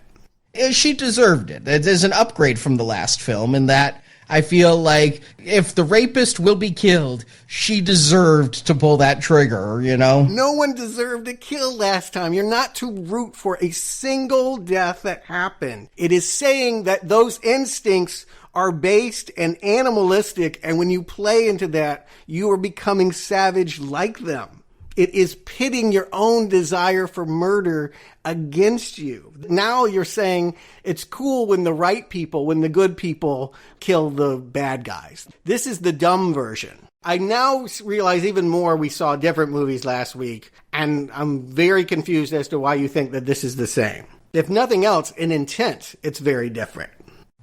She deserved it. It is an upgrade from the last film in that I feel like if the rapist will be killed, she deserved to pull that trigger, you know? No one deserved a kill last time. You're not to root for a single death that happened. It is saying that those instincts are based and animalistic, and when you play into that, you are becoming savage like them. It is pitting your own desire for murder against you. Now you're saying it's cool when the right people, when the good people kill the bad guys. This is the dumb version. I now realize even more we saw different movies last week, and I'm very confused as to why you think that this is the same. If nothing else, in intent, it's very different.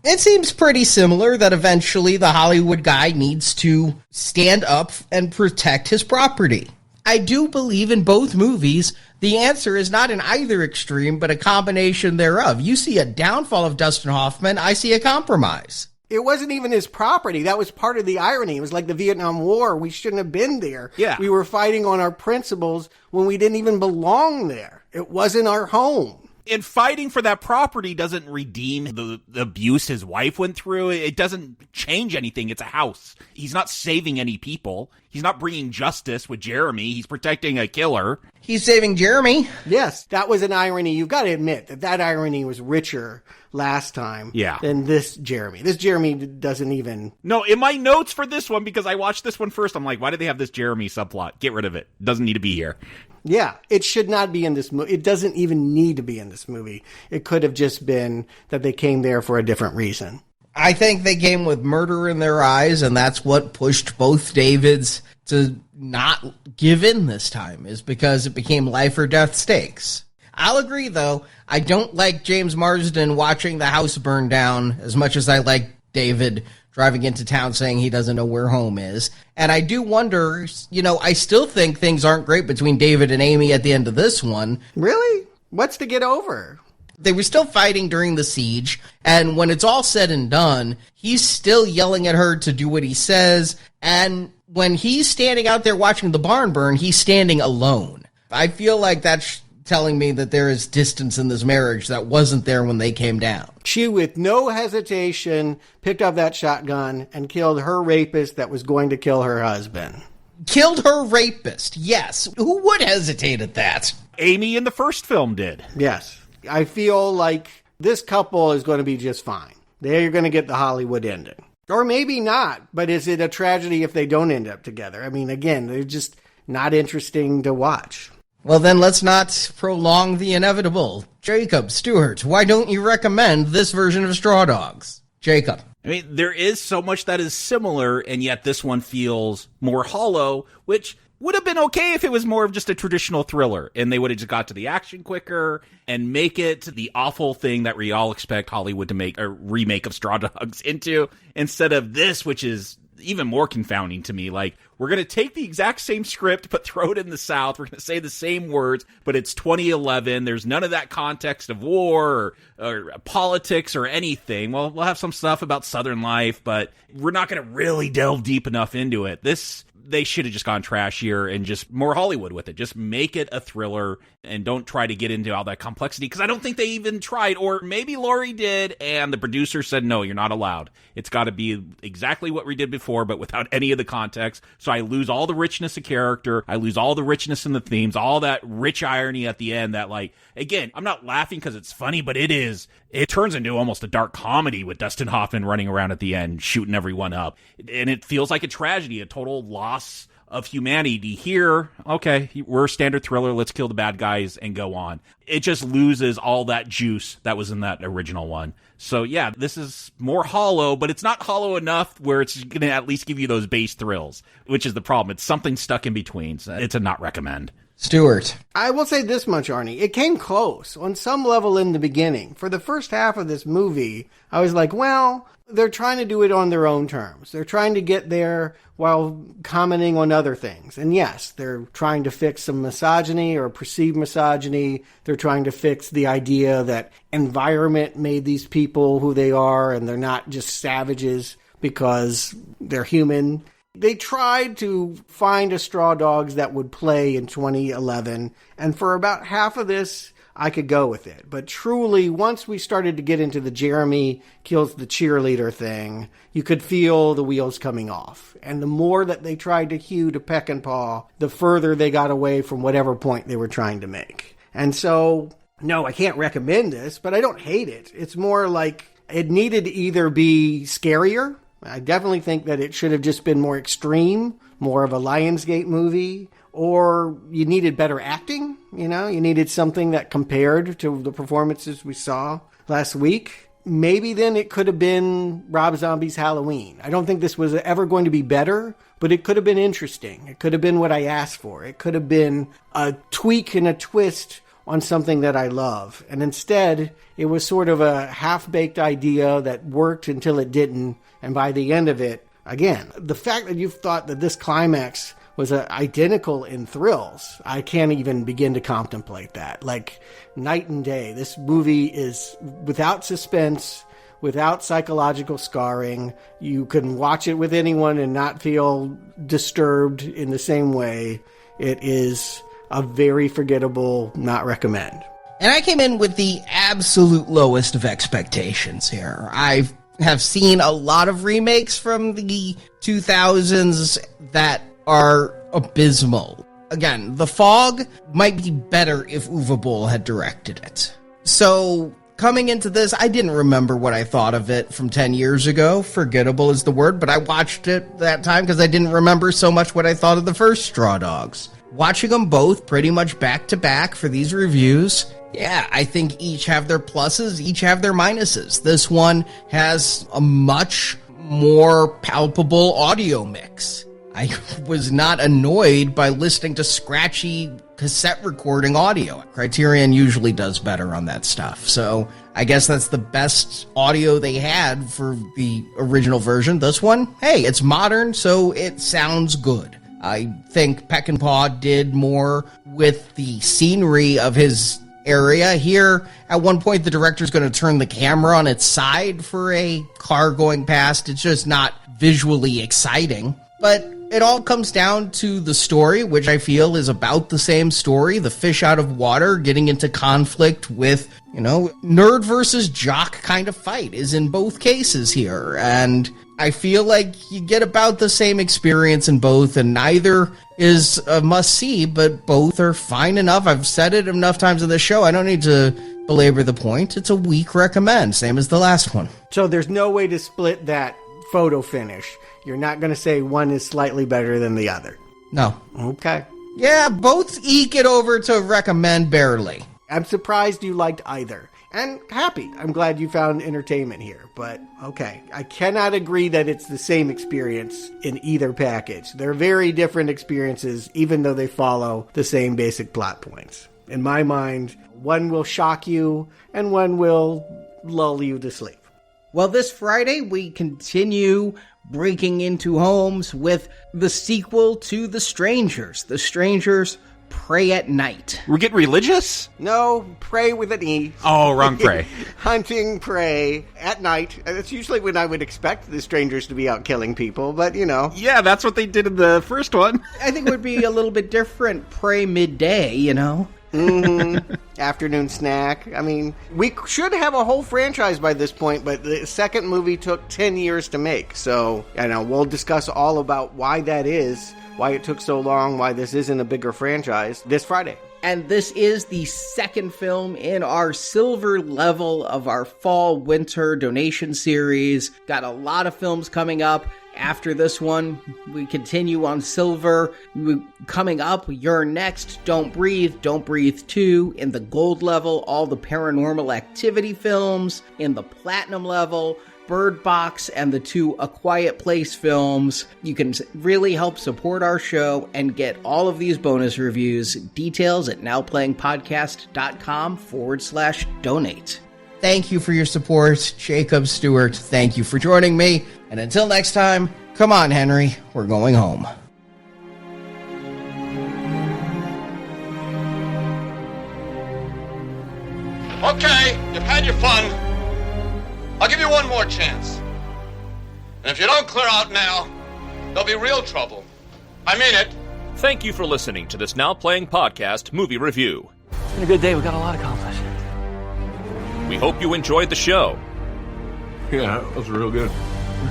It seems pretty similar that eventually the Hollywood guy needs to stand up and protect his property. I do believe in both movies, the answer is not in either extreme, but a combination thereof. You see a downfall of Dustin Hoffman, I see a compromise. It wasn't even his property. That was part of the irony. It was like the Vietnam War. We shouldn't have been there. Yeah. We were fighting on our principles when we didn't even belong there. It wasn't our home. And fighting for that property doesn't redeem the abuse his wife went through. It doesn't change anything. It's a house. He's not saving any people. He's not bringing justice with Jeremy. He's protecting a killer. He's saving Jeremy. Yes, that was an irony. You've got to admit that irony was richer last time than this Jeremy. This Jeremy doesn't even... No, in my notes for this one, because I watched this one first, I'm like, why did they have this Jeremy subplot? Get rid of it. Doesn't need to be here. Yeah, it should not be in this movie. It doesn't even need to be in this movie. It could have just been that they came there for a different reason. I think they came with murder in their eyes, and that's what pushed both Davids to not give in this time, is because it became life or death stakes. I'll agree, though, I don't like James Marsden watching the house burn down as much as I like David driving into town saying he doesn't know where home is. And I do wonder, I still think things aren't great between David and Amy at the end of this one. Really? What's to get over? They were still fighting during the siege, and when it's all said and done, he's still yelling at her to do what he says, and when he's standing out there watching the barn burn, he's standing alone. I feel like that's telling me that there is distance in this marriage that wasn't there when they came down. She, with no hesitation, picked up that shotgun and killed her rapist that was going to kill her husband. Killed her rapist, yes. Who would hesitate at that? Amy in the first film did. Yes. I feel like this couple is going to be just fine. They're going to get the Hollywood ending. Or maybe not, but is it a tragedy if they don't end up together? I mean, again, they're just not interesting to watch. Well, then let's not prolong the inevitable. Jakob, Stuart, why don't you recommend this version of Straw Dogs? Jakob. I mean, there is so much that is similar, and yet this one feels more hollow, which would have been okay if it was more of just a traditional thriller, and they would have just got to the action quicker and make it the awful thing that we all expect Hollywood to make a remake of Straw Dogs into, instead of this, which is even more confounding to me. Like, we're going to take the exact same script, but throw it in the South. We're going to say the same words, but it's 2011. There's none of that context of war or politics or anything. Well, we'll have some stuff about Southern life, but we're not going to really delve deep enough into it. They should have just gone trashier and just more Hollywood with it. Just make it a thriller and don't try to get into all that complexity, because I don't think they even tried. Or maybe Laurie did, and the producer said, no, you're not allowed. It's got to be exactly what we did before, but without any of the context. So I lose all the richness of character. I lose all the richness in the themes, all that rich irony at the end that, like, again, I'm not laughing because it's funny, but it turns into almost a dark comedy with Dustin Hoffman running around at the end, shooting everyone up. And it feels like a tragedy, a total loss of humanity. Here, okay, we're a standard thriller, let's kill the bad guys and go on. It just loses all that juice that was in that original one. So yeah, this is more hollow, but it's not hollow enough where it's going to at least give you those base thrills, which is the problem. It's something stuck in between. So it's a not recommend. Stuart. I will say this much, Arnie. It came close on some level in the beginning. For the first half of this movie, I was like, well, they're trying to do it on their own terms. They're trying to get there while commenting on other things. And yes, they're trying to fix some misogyny or perceived misogyny. They're trying to fix the idea that environment made these people who they are and they're not just savages because they're human. They tried to find a straw dogs that would play in 2011, and for about half of this, I could go with it. But truly, once we started to get into the Jeremy kills the cheerleader thing, you could feel the wheels coming off. And the more that they tried to hew to peck and paw, the further they got away from whatever point they were trying to make. And so, no, I can't recommend this, but I don't hate it. It's more like it needed to either be scarier. I definitely think that it should have just been more extreme, more of a Lionsgate movie, or you needed better acting, you needed something that compared to the performances we saw last week. Maybe then it could have been Rob Zombie's Halloween. I don't think this was ever going to be better, but it could have been interesting. It could have been what I asked for. It could have been a tweak and a twist on something that I love. And instead, it was sort of a half-baked idea that worked until it didn't. And by the end of it, again, the fact that you've thought that this climax was identical in thrills, I can't even begin to contemplate that. Like night and day. This movie is without suspense, without psychological scarring. You can watch it with anyone and not feel disturbed in the same way. It is a very forgettable not recommend. And I came in with the absolute lowest of expectations here. I have seen a lot of remakes from the 2000s that are abysmal. Again, The Fog might be better if Uwe Boll had directed it. So coming into this, I didn't remember what I thought of it from 10 years ago. Forgettable is the word, but I watched it that time because I didn't remember so much what I thought of the first Straw Dogs. Watching them both pretty much back to back for these reviews, yeah, I think each have their pluses, each have their minuses. This one has a much more palpable audio mix. I was not annoyed by listening to scratchy cassette recording audio. Criterion usually does better on that stuff. So I guess that's the best audio they had for the original version. This one, hey, it's modern, so it sounds good. I think Peckinpah did more with the scenery of his area. Here, at one point, the director's going to turn the camera on its side for a car going past. It's just not visually exciting. But it all comes down to the story, which I feel is about the same story. The fish out of water getting into conflict with, nerd versus jock kind of fight is in both cases here. And I feel like you get about the same experience in both, and neither is a must-see, but both are fine enough. I've said it enough times in the show. I don't need to belabor the point. It's a weak recommend, same as the last one. So there's no way to split that photo finish. You're not going to say one is slightly better than the other. No. Okay. Yeah, both eke it over to recommend barely. I'm surprised you liked either. And happy. I'm glad you found entertainment here. But, okay. I cannot agree that it's the same experience in either package. They're very different experiences, even though they follow the same basic plot points. In my mind, one will shock you, and one will lull you to sleep. Well, this Friday, we continue breaking into homes with the sequel to The Strangers. The Strangers Prey at Night. We're getting religious? No, prey with an E. Oh, wrong prey. Hunting prey at night. That's usually when I would expect the strangers to be out killing people, but Yeah, that's what they did in the first one. I think it would be a little bit different. Prey midday, Mm-hmm. Afternoon snack. I mean, we should have a whole franchise by this point, but the second movie took 10 years to make. So, we'll discuss all about why that is, why it took so long, why this isn't a bigger franchise this Friday. And this is the second film in our silver level of our fall-winter donation series. Got a lot of films coming up. after this one. We continue on Silver. Coming up, You're Next, Don't Breathe 2, in the Gold level, all the Paranormal Activity films, in the Platinum level, Bird Box, and the 2 A Quiet Place films. You can really help support our show and get all of these bonus reviews. Details at nowplayingpodcast.com/donate. Thank you for your support, Jakob, Stuart. Thank you for joining me. And until next time, come on, Henry. We're going home. Okay, you've had your fun. I'll give you one more chance. And if you don't clear out now, there'll be real trouble. I mean it. Thank you for listening to this Now Playing Podcast movie review. It's been a good day. We got a lot accomplished. We hope you enjoyed the show. Yeah, that was real good.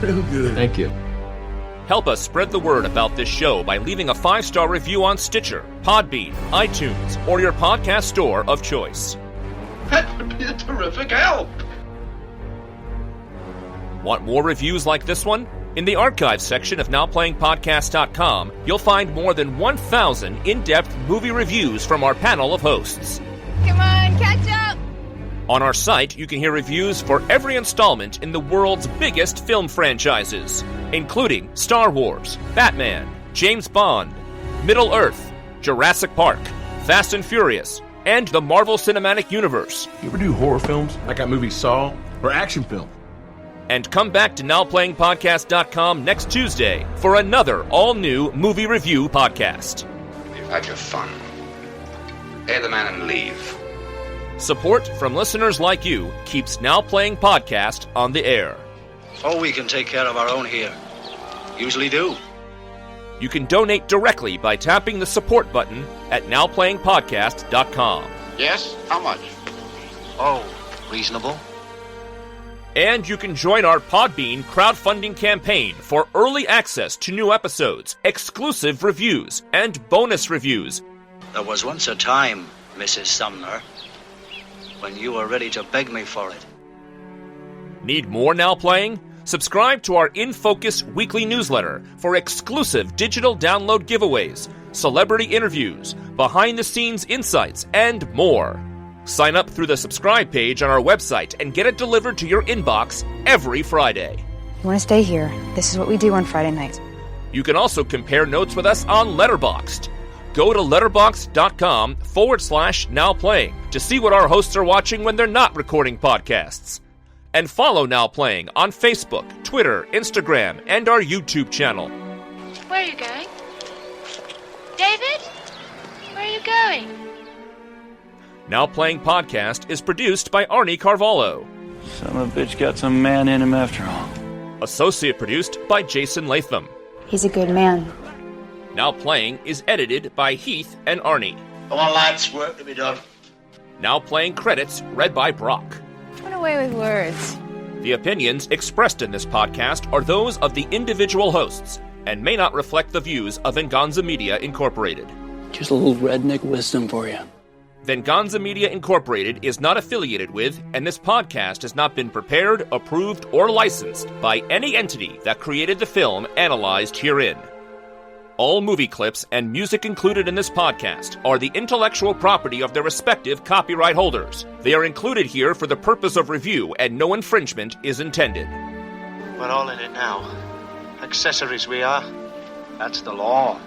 Real good. Thank you. Help us spread the word about this show by leaving a 5-star review on Stitcher, Podbean, iTunes, or your podcast store of choice. That would be a terrific help. Want more reviews like this one? In the archives section of NowPlayingPodcast.com, you'll find more than 1,000 in-depth movie reviews from our panel of hosts. Come on, catch up! On our site, you can hear reviews for every installment in the world's biggest film franchises, including Star Wars, Batman, James Bond, Middle-earth, Jurassic Park, Fast and Furious, and the Marvel Cinematic Universe. You ever do horror films like that movie Saw, or action film? And come back to NowPlayingPodcast.com next Tuesday for another all-new movie review podcast. You've had your fun. Pay the man and leave. Support from listeners like you keeps Now Playing Podcast on the air. Oh, we can take care of our own here. Usually do. You can donate directly by tapping the support button at NowPlayingPodcast.com. Yes? How much? Oh, reasonable. And you can join our Podbean crowdfunding campaign for early access to new episodes, exclusive reviews, and bonus reviews. There was once a time, Mrs. Sumner, when you were ready to beg me for it. Need more Now Playing? Subscribe to our In Focus weekly newsletter for exclusive digital download giveaways, celebrity interviews, behind-the-scenes insights, and more. Sign up through the subscribe page on our website and get it delivered to your inbox every Friday. You want to stay here? This is what we do on Friday nights. You can also compare notes with us on Letterboxd. Go to letterboxd.com/nowplaying to see what our hosts are watching when they're not recording podcasts. And follow Now Playing on Facebook, Twitter, Instagram, and our YouTube channel. Where are you going? David? Where are you going? Now Playing Podcast is produced by Arnie Carvalho. Son of a bitch got some man in him after all. Associate produced by Jason Latham. He's a good man. Now Playing is edited by Heath and Arnie. Come on, lads, work to be done. Now Playing credits read by Brock. Run away with words. The opinions expressed in this podcast are those of the individual hosts and may not reflect the views of Venganza Media Incorporated. Just a little redneck wisdom for you. Venganza Media Incorporated is not affiliated with, and this podcast has not been prepared, approved, or licensed by any entity that created the film analyzed herein. All movie clips and music included in this podcast are the intellectual property of their respective copyright holders. They are included here for the purpose of review, and no infringement is intended. We're all in it now. Accessories we are. That's the law.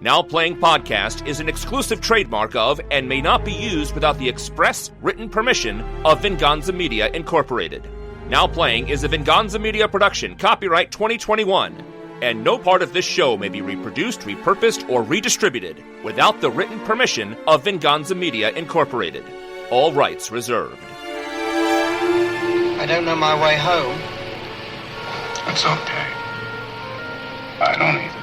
Now Playing Podcast is an exclusive trademark of and may not be used without the express written permission of Venganza Media Incorporated. Now Playing is a Venganza Media production, copyright 2021, and no part of this show may be reproduced, repurposed, or redistributed without the written permission of Venganza Media Incorporated. All rights reserved. I don't know my way home. That's okay. I don't either.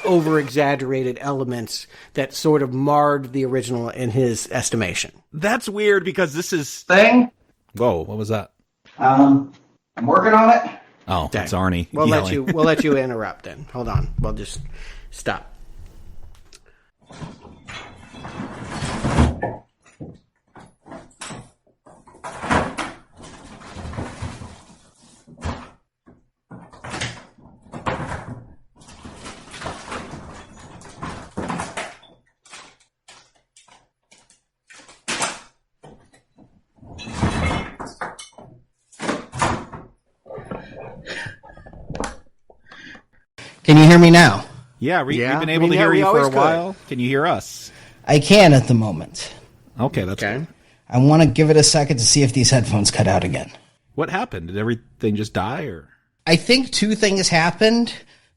Over-exaggerated elements that sort of marred the original in his estimation. That's weird because this is... Thing? Whoa, what was that? I'm working on it. Oh, that's Arnie. We'll yelling. let you interrupt then. Hold on. We'll just stop. Can you hear me now? Yeah, we've been able to hear you for a while. Can you hear us? I can at the moment. Okay, that's good. I want to give it a second to see if these headphones cut out again. What happened? Did everything just die, or? I think two things happened.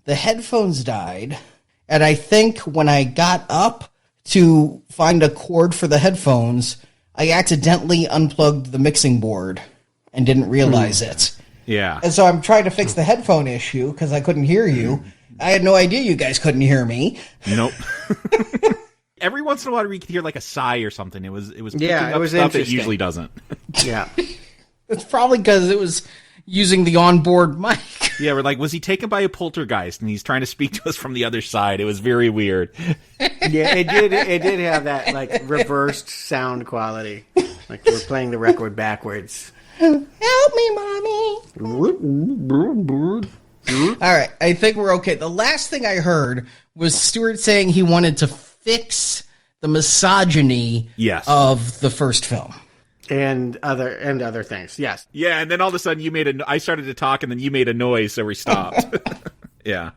The headphones died, and I think when I got up to find a cord for the headphones, I accidentally unplugged the mixing board and didn't realize it. Yeah. And so I'm trying to fix the headphone issue because I couldn't hear you. I had no idea you guys couldn't hear me. Nope. Every once in a while we could hear like a sigh or something. It was picking up it was stuff it interesting. usually doesn't. Yeah. It's probably because it was using the onboard mic. Yeah, we're like, was he taken by a poltergeist and he's trying to speak to us from the other side? It was very weird. Yeah, it did have that like reversed sound quality. Like we're playing the record backwards. Help me, Mommy. All right, I think we're okay. The last thing I heard was Stuart saying he wanted to fix the misogyny of the first film. And other things, yes. Yeah, and then all of a sudden I started to talk and then you made a noise, so we stopped. Yeah.